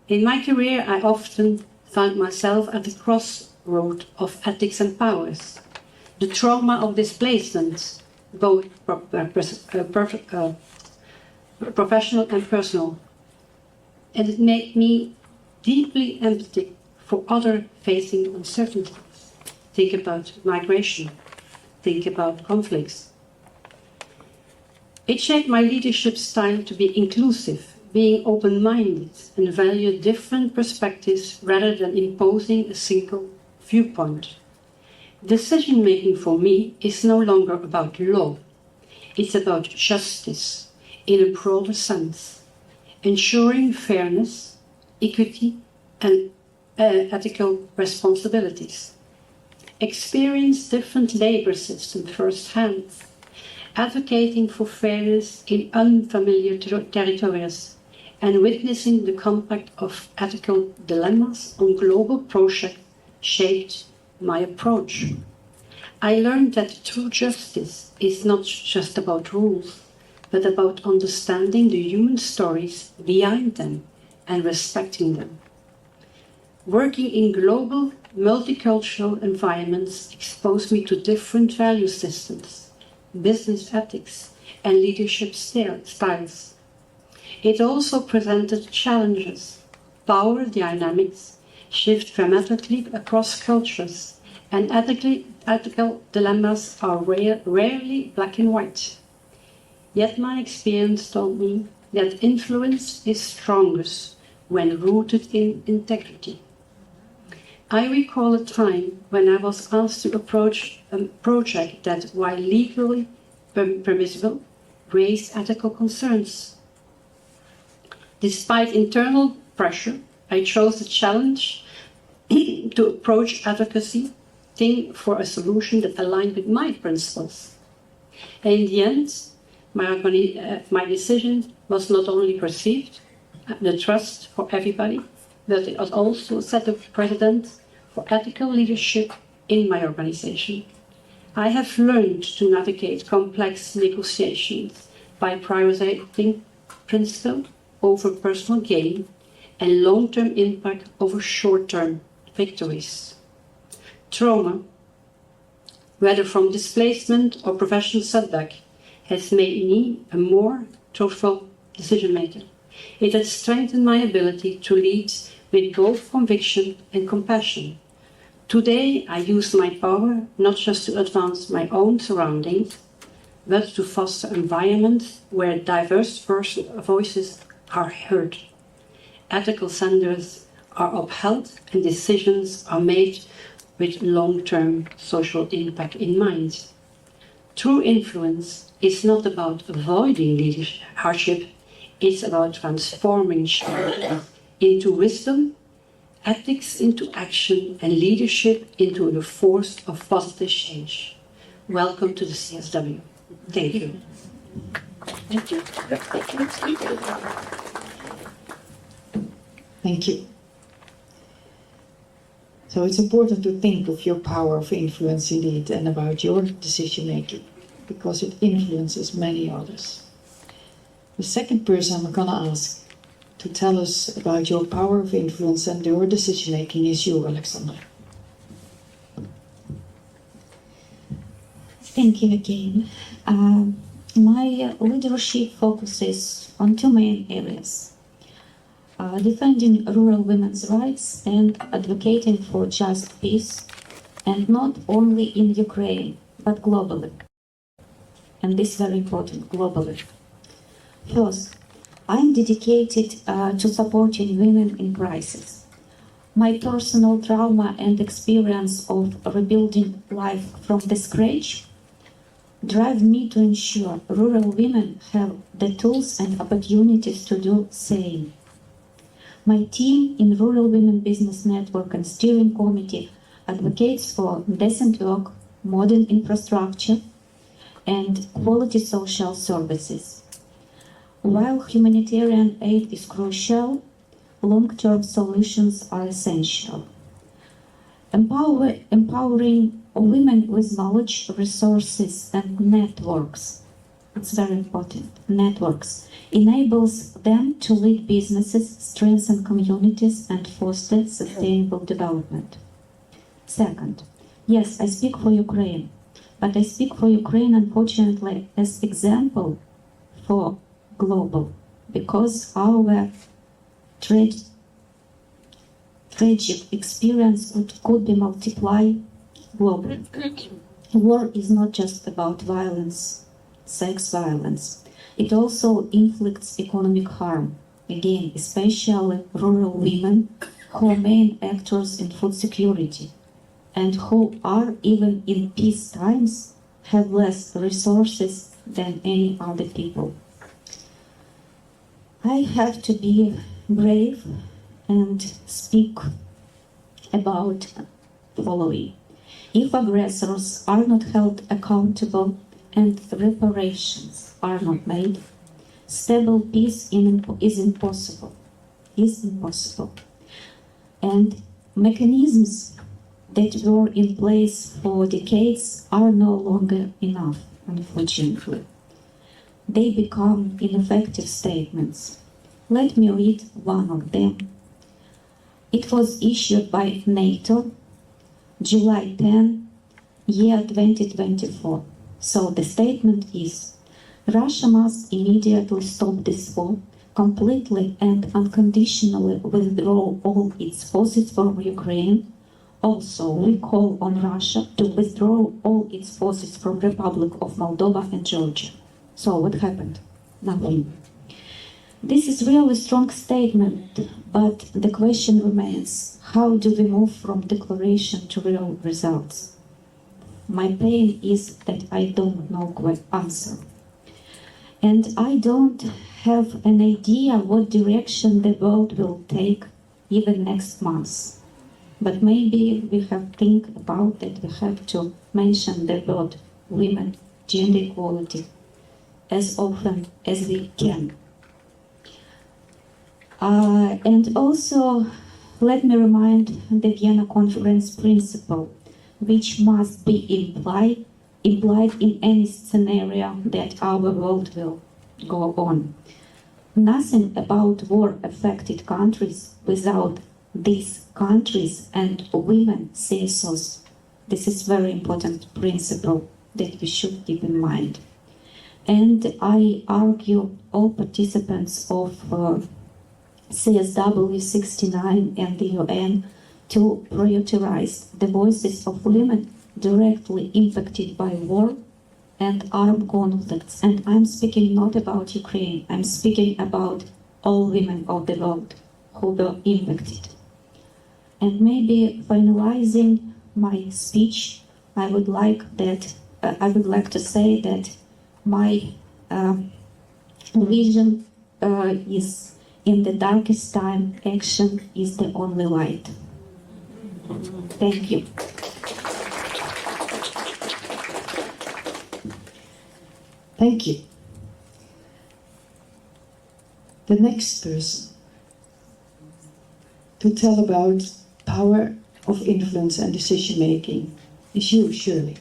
In my career, I often found myself at the crossroad of ethics and powers. The trauma of displacement, both professional and personal, and it made me deeply empathetic for others facing uncertainties. Think about migration, think about conflicts. It shaped my leadership style to be inclusive, being open-minded, and value different perspectives rather than imposing a single viewpoint. Decision-making for me is no longer about law. It's about justice in a broader sense, ensuring fairness, equity, and ethical responsibilities. Experience different labor systems firsthand, advocating for fairness in unfamiliar territories, and witnessing the compact of ethical dilemmas on global projects shaped my approach. I learned that true justice is not just about rules, but about understanding the human stories behind them and respecting them. Working in global, multicultural environments exposed me to different value systems, business ethics, and leadership styles. It also presented challenges. Power dynamics shift dramatically across cultures, and ethical dilemmas are rarely black and white. Yet my experience told me that influence is strongest when rooted in integrity. I recall a time when I was asked to approach a project that, while legally permissible, raised ethical concerns. Despite internal pressure, I chose the challenge to approach advocacy, think for a solution that aligned with my principles. And in the end, my decision was not only perceived, the trust for everybody, but it also set a precedent for ethical leadership in my organization. I have learned to navigate complex negotiations by prioritizing principle over personal gain and long-term impact over short-term victories. Trauma, whether from displacement or professional setback, has made me a more thoughtful decision-maker. It has strengthened my ability to lead with both conviction and compassion. Today, I use my power not just to advance my own surroundings, but to foster environments where diverse voices are heard. Ethical standards are upheld and decisions are made with long-term social impact in mind. True influence is not about avoiding leadership hardship, it's about transforming challenges into wisdom, ethics into action, and leadership into the force of positive change. Welcome to the CSW. Thank you. Thank you. Thank you. So it's important to think of your power of influence indeed and about your decision making, because it influences many others. The second person I'm going to ask to tell us about your power of influence and your decision making is you, Alexandra. Thank you again. My leadership focuses on two main areas. Defending rural women's rights and advocating for just peace, and not only in Ukraine, but globally. And this is very important, globally. First, I'm dedicated to supporting women in crisis. My personal trauma and experience of rebuilding life from the scratch drive me to ensure rural women have the tools and opportunities to do the same. My team in Rural Women Business Network and Steering Committee advocates for decent work, modern infrastructure, and quality social services. While humanitarian aid is crucial, long-term solutions are essential. Empowering women with knowledge, resources, and networks, it's very important, networks, enables them to lead businesses, strengthen communities, and foster sustainable development. Second, yes, I speak for Ukraine, but I speak for Ukraine, unfortunately, as example for global, because our tragic experience could be multiplied globally. War is not just about violence, sex violence. It also inflicts economic harm, again, especially rural women who are main actors in food security and who are, even in peace times, have less resources than any other people. I have to be brave and speak about the following. If aggressors are not held accountable and reparations are not made, stable peace is impossible. And mechanisms that were in place for decades are no longer enough, unfortunately. They become ineffective statements. Let me read one of them. It was issued by NATO, July 10, year 2024. So the statement is, Russia must immediately stop this war, completely and unconditionally withdraw all its forces from Ukraine. Also, we call on Russia to withdraw all its forces from Republic of Moldova and Georgia. So what happened? Nothing. This is really a strong statement, but the question remains, how do we move from declaration to real results? My pain is that I don't know quite answer. And I don't have an idea what direction the world will take even next month. But maybe we have to think about that we have to mention the word women, gender equality, as often as we can. And also, let me remind the Vienna Conference principle, which must be implied in any scenario that our world will go on. Nothing about war-affected countries without these countries and women CSOs. This is very important principle that we should keep in mind. And I argue all participants of CSW-69 and the UN to prioritize the voices of women directly impacted by war and armed conflicts. And I'm speaking not about Ukraine, I'm speaking about all women of the world who were impacted. And maybe finalizing my speech, I would like to say that my vision is, in the darkest time, action is the only light. Thank you. Thank you. The next person to tell about power of influence and decision making is you, Shirley.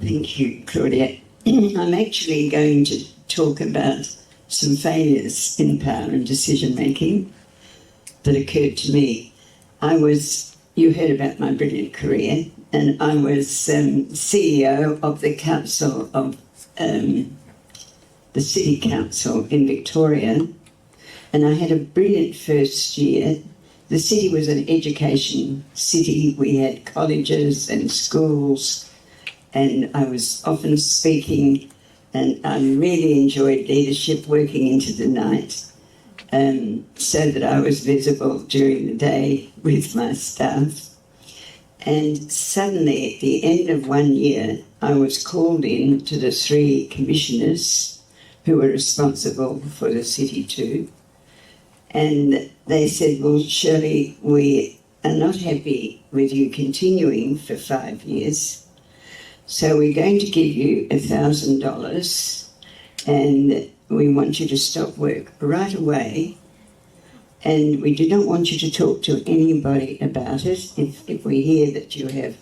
Thank you, Claudia. I'm actually going to talk about some failures in power and decision making that occurred to me. You heard about my brilliant career, and I was CEO of the Council of the City Council in Victoria, and I had a brilliant first year. The city was an education city. We had colleges and schools, and I was often speaking, and I really enjoyed leadership, working into the night, so that I was visible during the day with my staff. And suddenly, at the end of 1 year, I was called in to the 3 commissioners who were responsible for the city too. And they said, well, Shirley, we are not happy with you continuing for 5 years, so we're going to give you $1,000 and we want you to stop work right away, and we do not want you to talk to anybody about it. If we hear that you have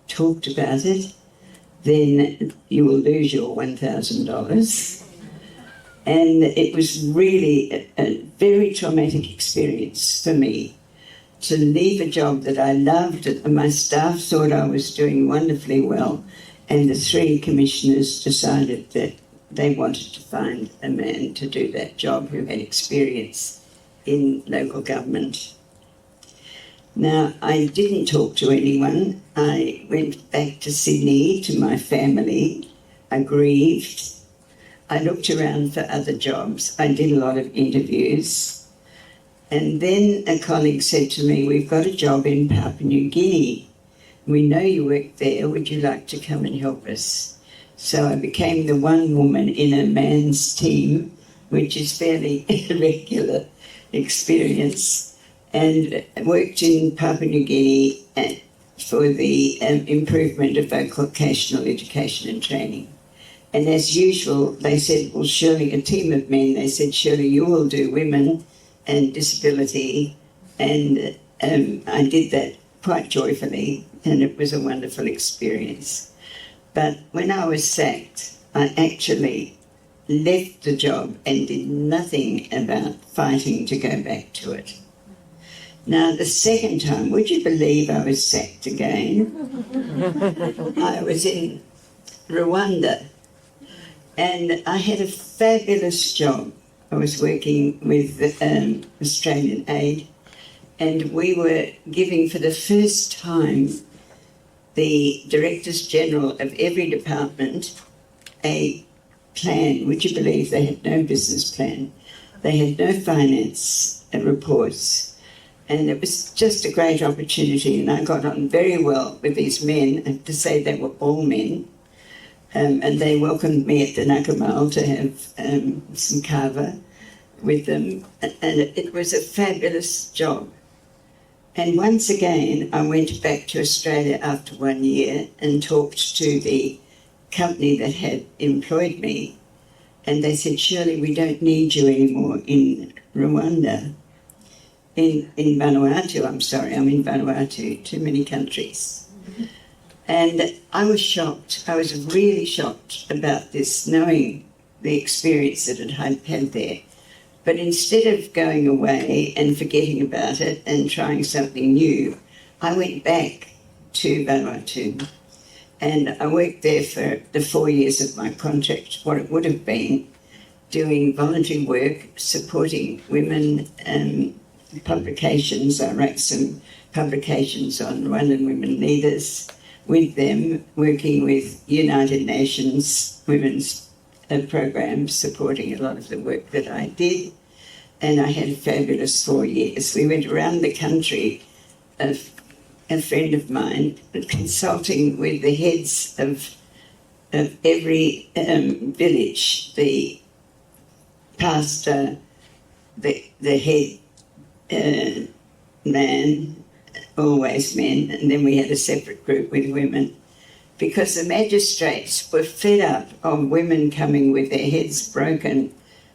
talked about it, then you will lose your $1,000. And it was really a very traumatic experience for me to leave a job that I loved, and my staff thought I was doing wonderfully well, and the 3 commissioners decided that they wanted to find a man to do that job who had experience in local government. Now, I didn't talk to anyone. I went back to Sydney to my family. I grieved. I looked around for other jobs. I did a lot of interviews. And then a colleague said to me, we've got a job in Papua New Guinea. We know you work there. Would you like to come and help us? So I became the one woman in a man's team, which is fairly irregular experience, and worked in Papua New Guinea for the improvement of vocational education and training. And as usual, they said, well, Shirley, a team of men, they said, Shirley, you will do women and disability. And I did that quite joyfully, and it was a wonderful experience. But when I was sacked, I actually left the job and did nothing about fighting to go back to it. Now, the second time, would you believe I was sacked again? I was in Rwanda, and I had a fabulous job. I was working with Australian Aid, and we were giving for the first time the Directors General of every department a plan. Would you believe they had no business plan? They had no finance reports. And it was just a great opportunity, and I got on very well with these men. I have to say they were all men. And they welcomed me at the Nakamal to have some kava with them. And it was a fabulous job. And once again, I went back to Australia after 1 year and talked to the company that had employed me. And they said, Shirley, we don't need you anymore in Rwanda. In Vanuatu, I'm sorry, I'm in Vanuatu, too many countries. And I was shocked. I was really shocked about this, knowing the experience that I'd had there. But instead of going away and forgetting about it and trying something new, I went back to Vanuatu, and I worked there for the 4 years of my contract, what it would have been, doing voluntary work, supporting women, publications. I wrote some publications on Rwandan women leaders, with them, working with United Nations Women's programs, supporting a lot of the work that I did. And I had a fabulous 4 years. We went around the country, a friend of mine, consulting with the heads of every village, the pastor, the head man, always men, and then we had a separate group with women, because the magistrates were fed up of women coming with their heads broken,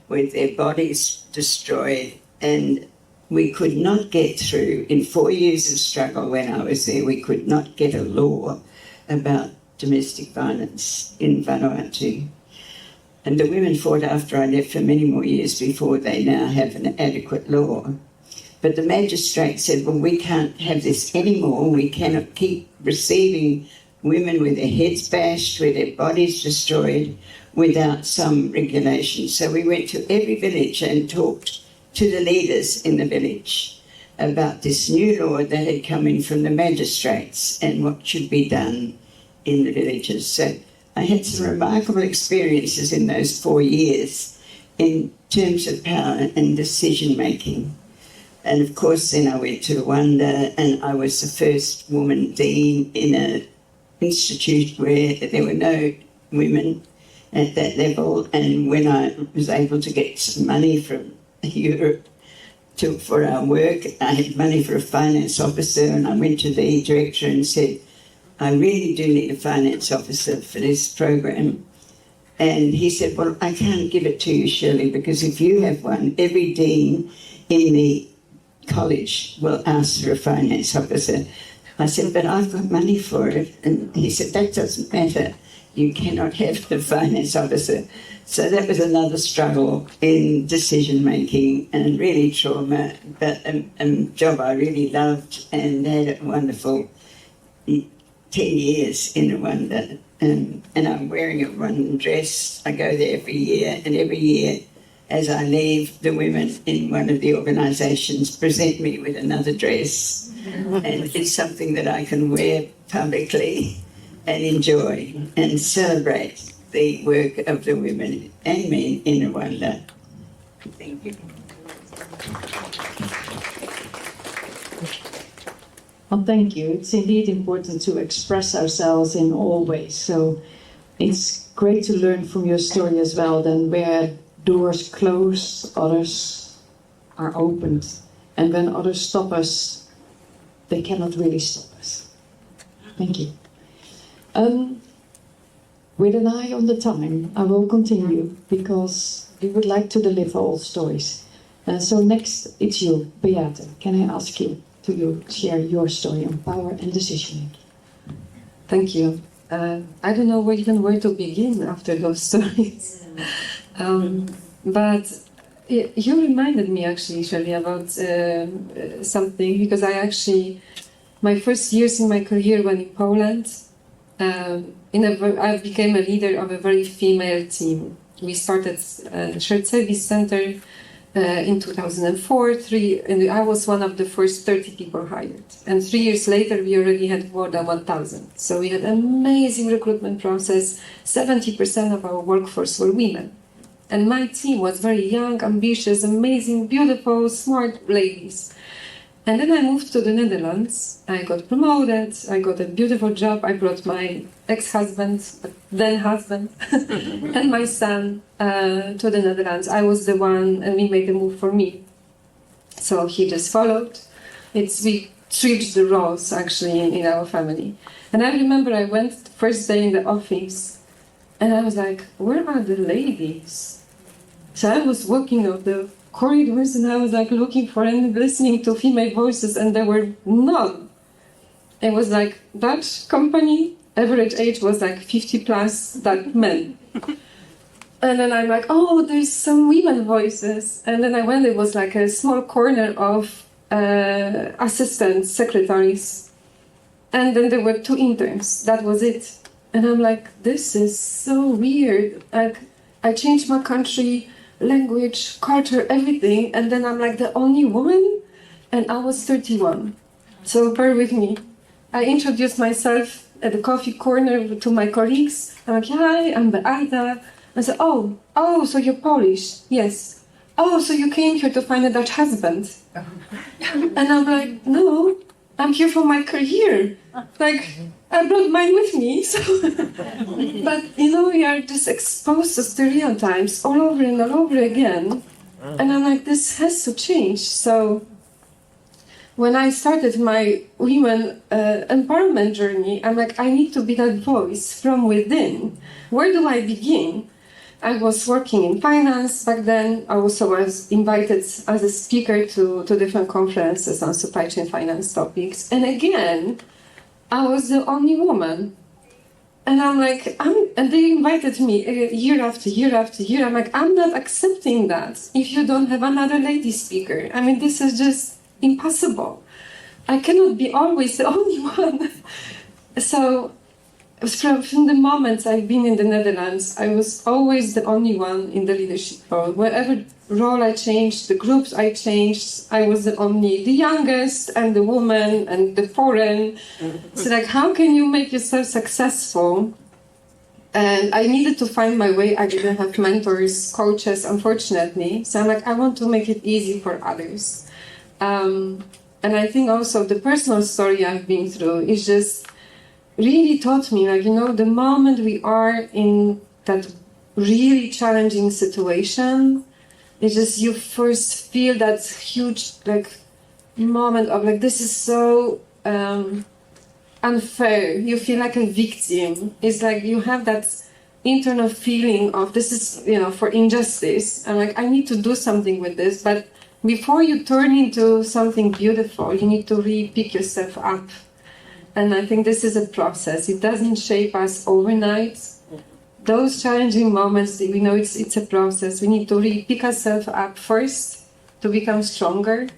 with their bodies destroyed, and we could not get through. In 4 years of struggle when I was there, we could not get a law about domestic violence in Vanuatu. And the women fought after I left for many more years before they now have an adequate law. But the magistrate said, well, we can't have this anymore. We cannot keep receiving women with their heads bashed, with their bodies destroyed, without some regulation. So we went to every village and talked to the leaders in the village about this new law that had come in from the magistrates and what should be done in the villages. So I had some remarkable experiences in those 4 years in terms of power and decision-making. And of course, then I went to Rwanda, and I was the first woman dean in an institute where there were no women at that level. And when I was able to get some money from Europe for our work, I had money for a finance officer, and I went to the director and said, I really do need a finance officer for this program. And he said, well, I can't give it to you, Shirley, because if you have one, every dean in the college will ask for a finance officer. I said, but I've got money for it. And he said, that doesn't matter. You cannot have the finance officer. So that was another struggle in decision-making and really trauma, but a job I really loved and had a wonderful 10 years in Rwanda. And I'm wearing a Rwandan dress. I go there every year, and every year as I leave, the women in one of the organisations present me with another dress. And it's something that I can wear publicly and enjoy and celebrate the work of the women and men in Rwanda. Thank you. Well, thank you. It's indeed important to express ourselves in all ways. So it's great to learn from your story as well. Then where doors close, others are opened. And when others stop us, they cannot really stop us. Thank you. With an eye on the time, I will continue because we would like to deliver all stories. So next, it's you, Beate. Can I ask you to share your story on power and decision-making? Thank you. I don't know where to begin after those stories. But you reminded me actually, Shirley, about something, because my first years in my career were in Poland. I became a leader of a very female team. We started the Shared Service Center in 2004, and I was one of the first 30 people hired. And 3 years later, we already had more than 1,000. So we had an amazing recruitment process. 70% of our workforce were women. And my team was very young, ambitious, amazing, beautiful, smart ladies. And then I moved to the Netherlands. I got promoted. I got a beautiful job. I brought my ex-husband, then husband, and my son to the Netherlands. I was the one, and we made the move for me. So he just followed. We switched the roles, actually, in our family. And I remember I went the first day in the office, and I was like, where are the ladies? So I was walking up the corridors, and I was like looking for and listening to female voices, and there were none. It was like Dutch company, average age was like 50 plus, that men. And then I'm like, oh, there's some women voices. And then I went, it was like a small corner of assistants, secretaries. And then there were 2 interns, that was it. And I'm like, this is so weird. Like, I changed my country, language, culture, everything, and then I'm like the only woman, and I was 31. So bear with me. I introduced myself at the coffee corner to my colleagues. I'm like, hi, I'm Beata. I said, oh, so you're Polish? Yes. Oh, so you came here to find a Dutch husband? And I'm like, no, I'm here for my career. Like, I brought mine with me. So, but we are just exposed to stereotypes all over and all over again. And I'm like, this has to change. So when I started my women empowerment journey, I'm like, I need to be that voice from within. Where do I begin? I was working in finance back then. I also was invited as a speaker to different conferences on supply chain finance topics. And again, I was the only woman. And I'm like, and they invited me year after year after year. I'm like, I'm not accepting that if you don't have another lady speaker. I mean, this is just impossible. I cannot be always the only one. So from the moment I've been in the Netherlands, I was always the only one in the leadership role. Whatever role I changed, the groups I changed, I was the youngest and the woman and the foreign. So like, how can you make yourself successful? And I needed to find my way. I didn't have mentors, coaches, unfortunately. So I'm like, I want to make it easy for others. And I think also the personal story I've been through is just really taught me, like, the moment we are in that really challenging situation, it's just you first feel that huge, like, moment of, like, this is so unfair. You feel like a victim. It's like you have that internal feeling of this is, for injustice. I'm like, I need to do something with this. But before you turn into something beautiful, you need to really pick yourself up. And I think this is a process. It doesn't shape us overnight. Those challenging moments, we know it's a process. We need to really pick ourselves up first to become stronger.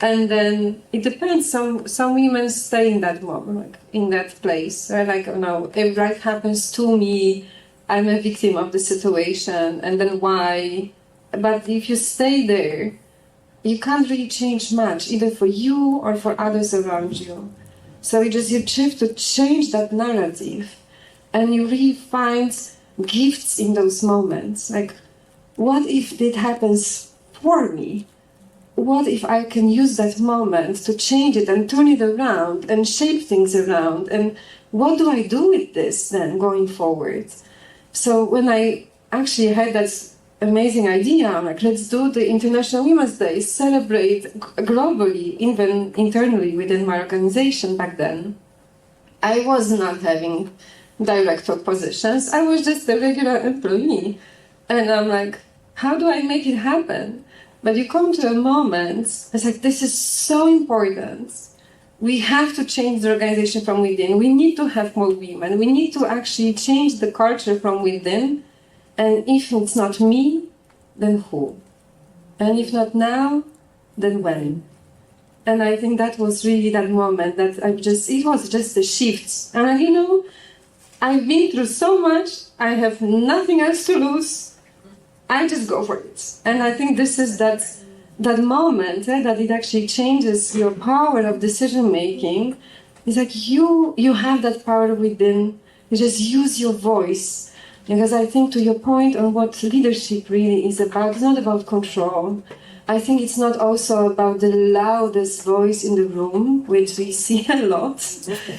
And then it depends. Some women stay in that moment, like, in that place. Right? Like, if right happens to me, I'm a victim of the situation. And then why? But if you stay there, you can't really change much, either for you or for others around you. So you have to change that narrative, and you really find gifts in those moments. Like, what if it happens for me? What if I can use that moment to change it and turn it around and shape things around? And what do I do with this then going forward? So when I actually had that amazing idea, I'm like, let's do the International Women's Day, celebrate globally, even internally within my organization back then. I was not having director positions. I was just a regular employee. And I'm like, how do I make it happen? But you come to a moment, it's like, this is so important. We have to change the organization from within. We need to have more women. We need to actually change the culture from within. And if it's not me, then who? And if not now, then when? And I think that was really that moment that it was just a shift. And I've been through so much, I have nothing else to lose. I just go for it. And I think this is that moment that it actually changes your power of decision making. It's like you have that power within. You just use your voice. Because I think, to your point on what leadership really is about, it's not about control. I think it's not also about the loudest voice in the room, which we see a lot.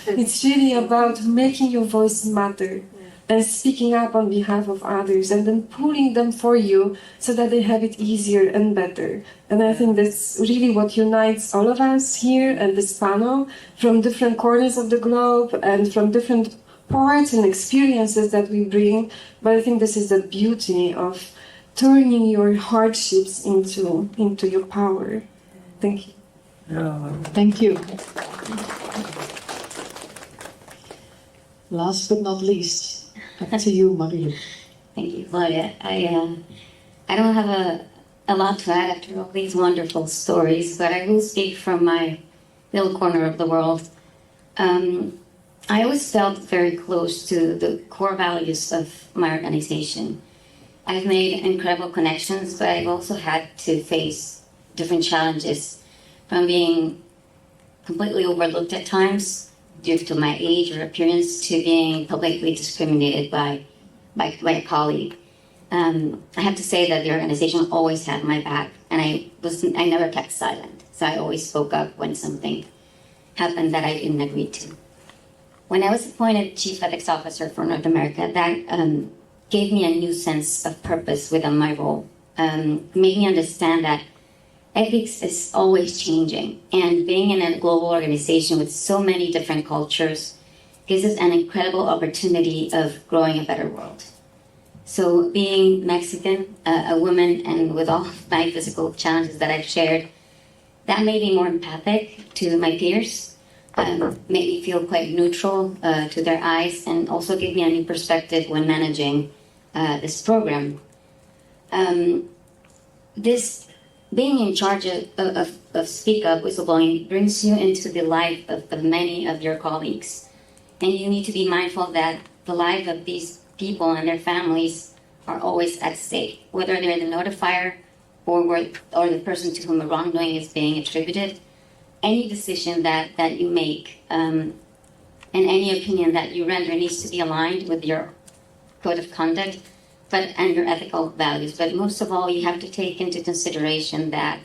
It's really about making your voice matter and speaking up on behalf of others and then pulling them for you so that they have it easier and better. And I think that's really what unites all of us here at this panel from different corners of the globe and from different parts and experiences that we bring. But I think this is the beauty of turning your hardships into your power. Thank you. Thank you. Last but not least, back to you, Marie. Thank you, Claudia. I don't have a lot to add after all these wonderful stories, but I will speak from my little corner of the world. I always felt very close to the core values of my organization. I've made incredible connections, but I've also had to face different challenges, from being completely overlooked at times due to my age or appearance to being publicly discriminated by a colleague. I have to say that the organization always had my back, and I never kept silent. So I always spoke up when something happened that I didn't agree to. When I was appointed Chief Ethics Officer for North America, that gave me a new sense of purpose within my role. Made me understand that ethics is always changing, and being in a global organization with so many different cultures gives us an incredible opportunity of growing a better world. So being Mexican, a woman, and with all of my physical challenges that I've shared, that made me more empathic to my peers, made me feel quite neutral to their eyes, and also gave me a new perspective when managing this program. This being in charge of Speak Up Whistleblowing brings you into the life of many of your colleagues. And you need to be mindful that the life of these people and their families are always at stake, whether they're the notifier or the person to whom a wrongdoing is being attributed. Any decision that you make and any opinion that you render needs to be aligned with your code of conduct and your ethical values. But most of all, you have to take into consideration that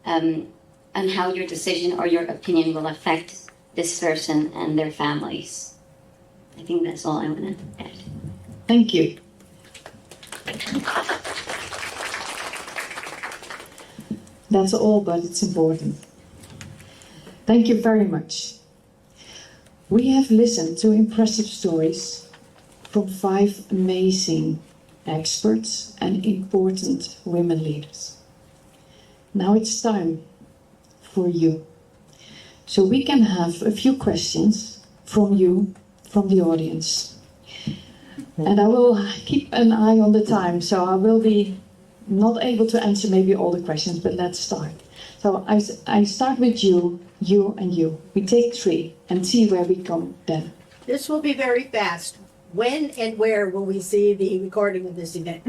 and how your decision or your opinion will affect this person and their families. I think that's all I want to add. Thank you. That's all, but it's important. Thank you very much. We have listened to impressive stories from 5 amazing experts and important women leaders. Now it's time for you. So we can have a few questions from you, from the audience. And I will keep an eye on the time, so I will be not able to answer maybe all the questions, but let's start. So I start with you, and you. We take 3 and see where we come then. This will be very fast. When and where will we see the recording of this event?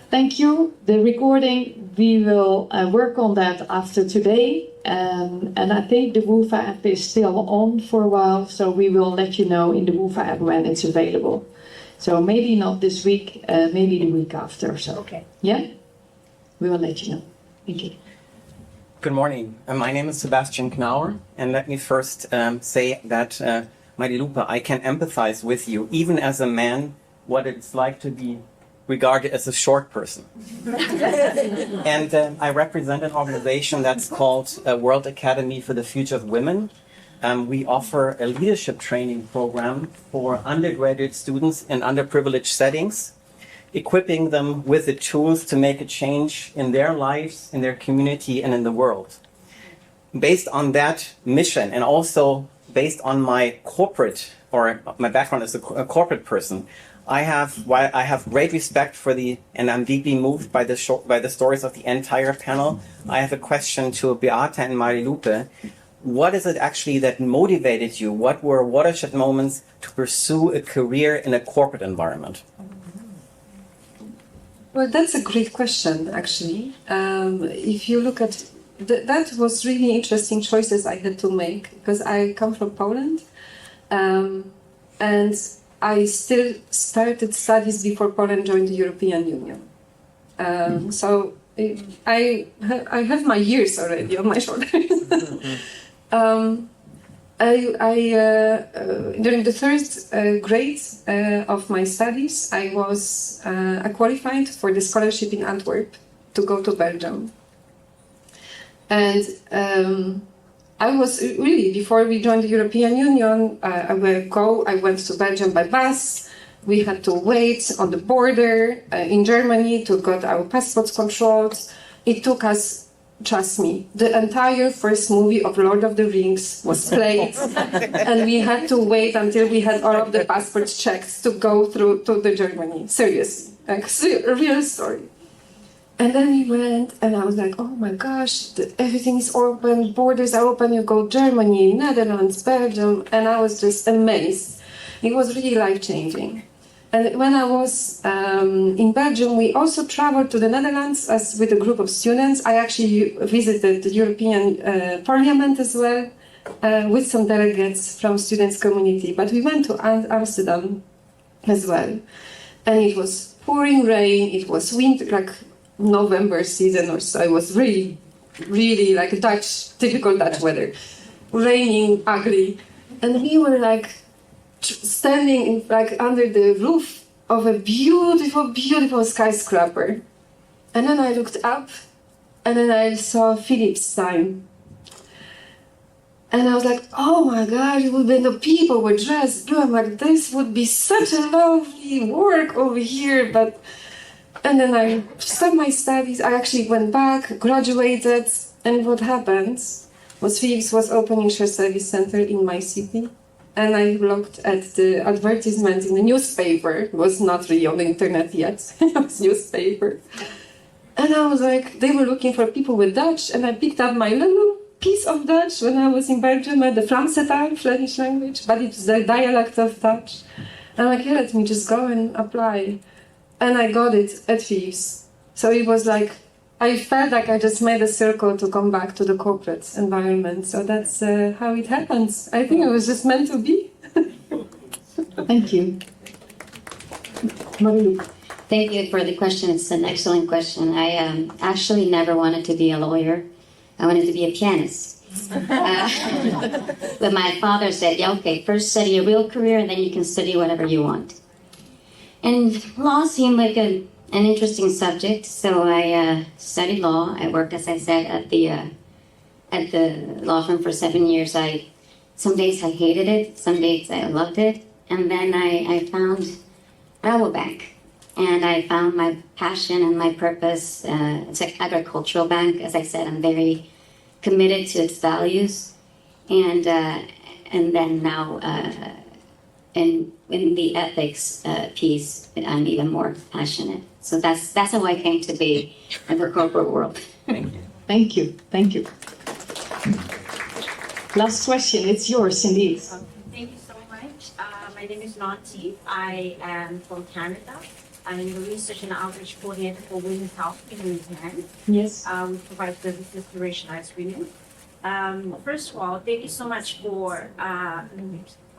Thank you. The recording, we will work on that after today. And I think the WOOFA app is still on for a while, so we will let you know in the WOOFA app when it's available. So maybe not this week, maybe the week after or so. Okay. Yeah? We will let you know. Thank you. Good morning. My name is Sebastian Knauer, and let me first say that, Marilupe, I can empathize with you, even as a man, what it's like to be regarded as a short person. And I represent an organization that's called World Academy for the Future of Women. We offer a leadership training program for undergraduate students in underprivileged settings, equipping them with the tools to make a change in their lives, in their community, and in the world. Based on that mission, and also based on my my background as a corporate person, I have great respect for and I'm deeply moved by the stories of the entire panel. I have a question to Beata and Marilupe. What is it actually that motivated you? What were watershed moments to pursue a career in a corporate environment? Well, that's a great question, actually. If you look at that was really interesting choices I had to make, because I come from Poland, and I still started studies before Poland joined the European Union. So I have my years already on my shoulders. During the first grade of my studies, I was qualified for the scholarship in Antwerp to go to Belgium. And I was really, before we joined the European Union, I went to Belgium by bus. We had to wait on the border in Germany to get our passports controlled. It took us, trust me, the entire first movie of Lord of the Rings was played. And we had to wait until we had all of the passports checked to go through to the Germany. Seriously, like, a real story. And then we went, and I was like, oh my gosh, everything is open, borders are open, you go Germany, Netherlands, Belgium, and I was just amazed. It was really life-changing. And when I was in Belgium, we also traveled to the Netherlands with a group of students. I actually visited the European Parliament as well, with some delegates from students community. But we went to Amsterdam as well, and it was pouring rain. It was winter, like November season or so. It was really, really like typical Dutch weather, raining, ugly, and we were like standing under the roof of a beautiful, beautiful skyscraper. And then I looked up, and then I saw Philips sign. And I was like, oh my God, the people were dressed blue. I'm like, this would be such a lovely work over here. And then I stopped my studies. I actually went back, graduated. And what happened was Philips was opening Share Service Center in my city. And I looked at the advertisement in the newspaper. It was not really on the internet yet. It was newspaper. And I was like, they were looking for people with Dutch. And I picked up my little piece of Dutch when I was in Belgium at the Franse-taal, Flemish language, but it's the dialect of Dutch. And I'm like, yeah, let me just go and apply. And I got it at Philips. So it was like, I felt like I just made a circle to come back to the corporate environment. So that's how it happens. I think it was just meant to be. Thank you. Marilu. Thank you for the question. It's an excellent question. I actually never wanted to be a lawyer. I wanted to be a pianist. But my father said, yeah, okay, first study a real career and then you can study whatever you want. And law seemed like an interesting subject, so I studied law. I worked, as I said, at the law firm for 7 years. Some days I hated it, some days I loved it. And then I found Rabobank. And I found my passion and my purpose. It's an agricultural bank. As I said, I'm very committed to its values. And then now in the ethics piece, I'm even more passionate. So that's how I came to be in the corporate world. Thank you. Thank you. Thank you. Last question. It's yours, indeed. Thank you so much. My name is Nancy. I am from Canada. I'm the Research and Outreach Coordinator for Women's Health in Louisiana. Yes. We provide services to racialized women. First of all, thank you so much for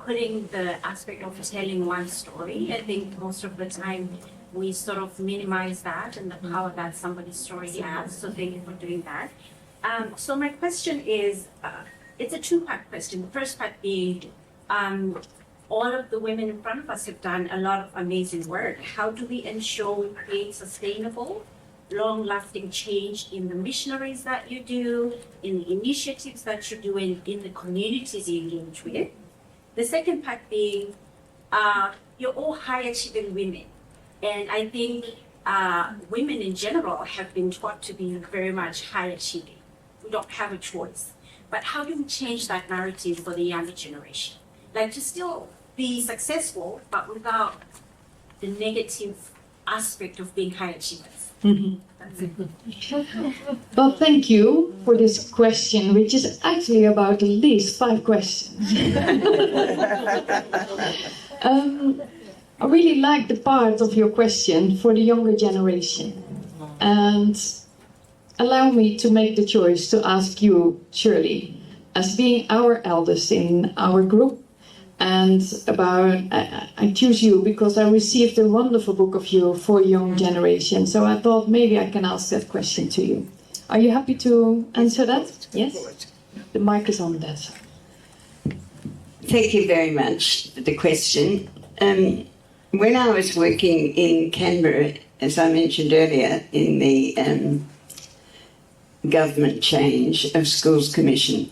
putting the aspect of telling one story. I think most of the time we sort of minimize that and the power that somebody's story has. So thank you for doing that. So my question is, it's a two-part question. The first part being, all of the women in front of us have done a lot of amazing work. How do we ensure we create sustainable, long-lasting change in the missionaries that you do, in the initiatives that you do, in the communities you engage with? The second part being, you're all high-achieving women. And I think women in general have been taught to be very much high-achieving. We don't have a choice. But how do we change that narrative for the younger generation? Like to still be successful, but without the negative aspect of being high achievers. Mm-hmm. That's it. Well, thank you for this question, which is actually about at least 5 questions. I really like the part of your question for the younger generation. And allow me to make the choice to ask you, Shirley, as being our eldest in our group, and I choose you because I received a wonderful book of you for young generation. So I thought maybe I can ask that question to you. Are you happy to answer that? Yes? The mic is on that side. Thank you very much for the question. When I was working in Canberra, as I mentioned earlier, in the government change of Schools Commission,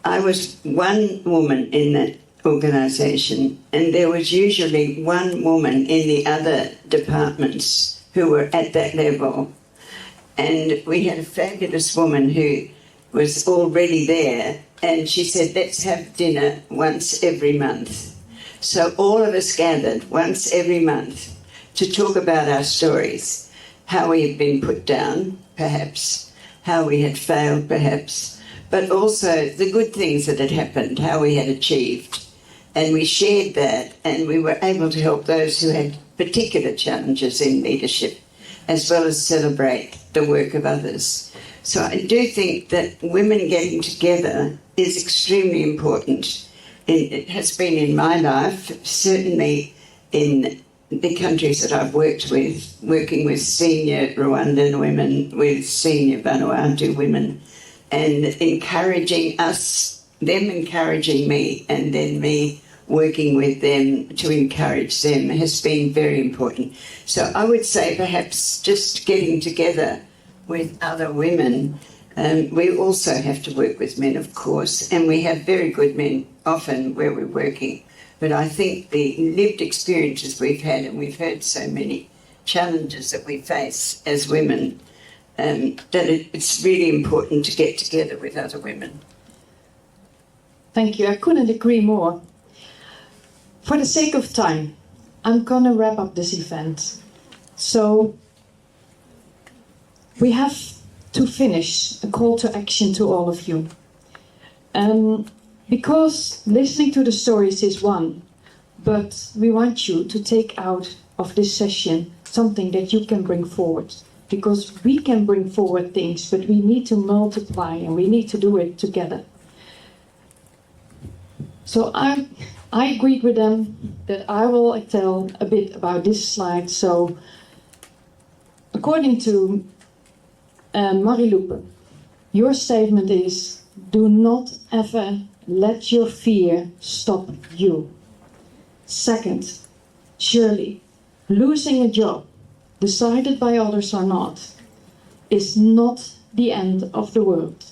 I was one woman in that organisation, and there was usually one woman in the other departments who were at that level. And we had a fabulous woman who was already there, and she said, let's have dinner once every month. So all of us gathered once every month to talk about our stories, how we had been put down, perhaps, how we had failed, perhaps, but also the good things that had happened, how we had achieved. And we shared that, and we were able to help those who had particular challenges in leadership. as well as celebrate the work of others. So I do think that women getting together is extremely important. It has been in my life, certainly in the countries that I've worked with, working with senior Rwandan women, with senior Vanuatu women, and encouraging us, them encouraging me, and then me working with them to encourage them has been very important. So I would say perhaps just getting together with other women. We also have to work with men, of course, and we have very good men often where we're working. But I think the lived experiences we've had, and we've heard so many challenges that we face as women, that it's really important to get together with other women. Thank you. I couldn't agree more. For the sake of time, I'm going to wrap up this event. So we have to finish a call to action to all of you. Because listening to the stories is one, but we want you to take out of this session something that you can bring forward. Because we can bring forward things, but we need to multiply and we need to do it together. So I agreed with them that I will tell a bit about this slide. So according to Marilupe, your statement is, do not ever let your fear stop you. Second, Shirley, losing a job, decided by others or not, is not the end of the world.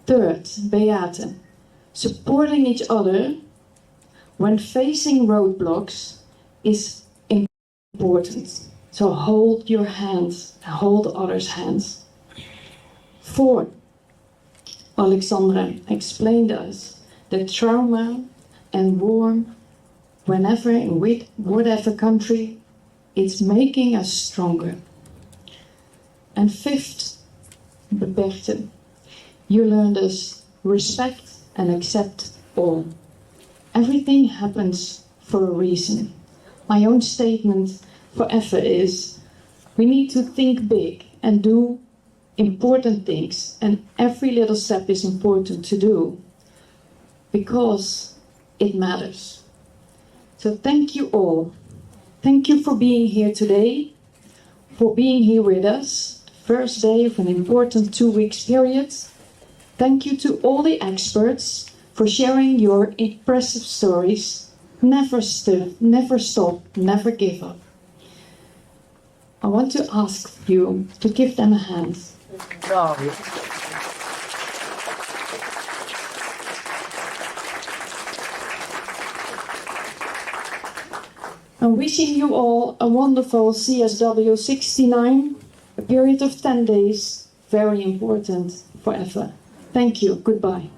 Third, Beate, supporting each other when facing roadblocks is important. So hold your hands, hold others' hands. 4, Alexandra explained to us that trauma and war, whenever in whatever country, it's making us stronger. And 5th, Berthe, you learned us respect and accept all. Everything happens for a reason. My own statement forever is, we need to think big and do important things, and every little step is important to do because it matters. So thank you all. Thank you for being here today, for being here with us, first day of an important 2 weeks period. Thank you to all the experts for sharing your impressive stories. Never stop, never give up. I want to ask you to give them a hand. I'm wishing you all a wonderful CSW-69, a period of 10 days, very important forever. Thank you. Goodbye.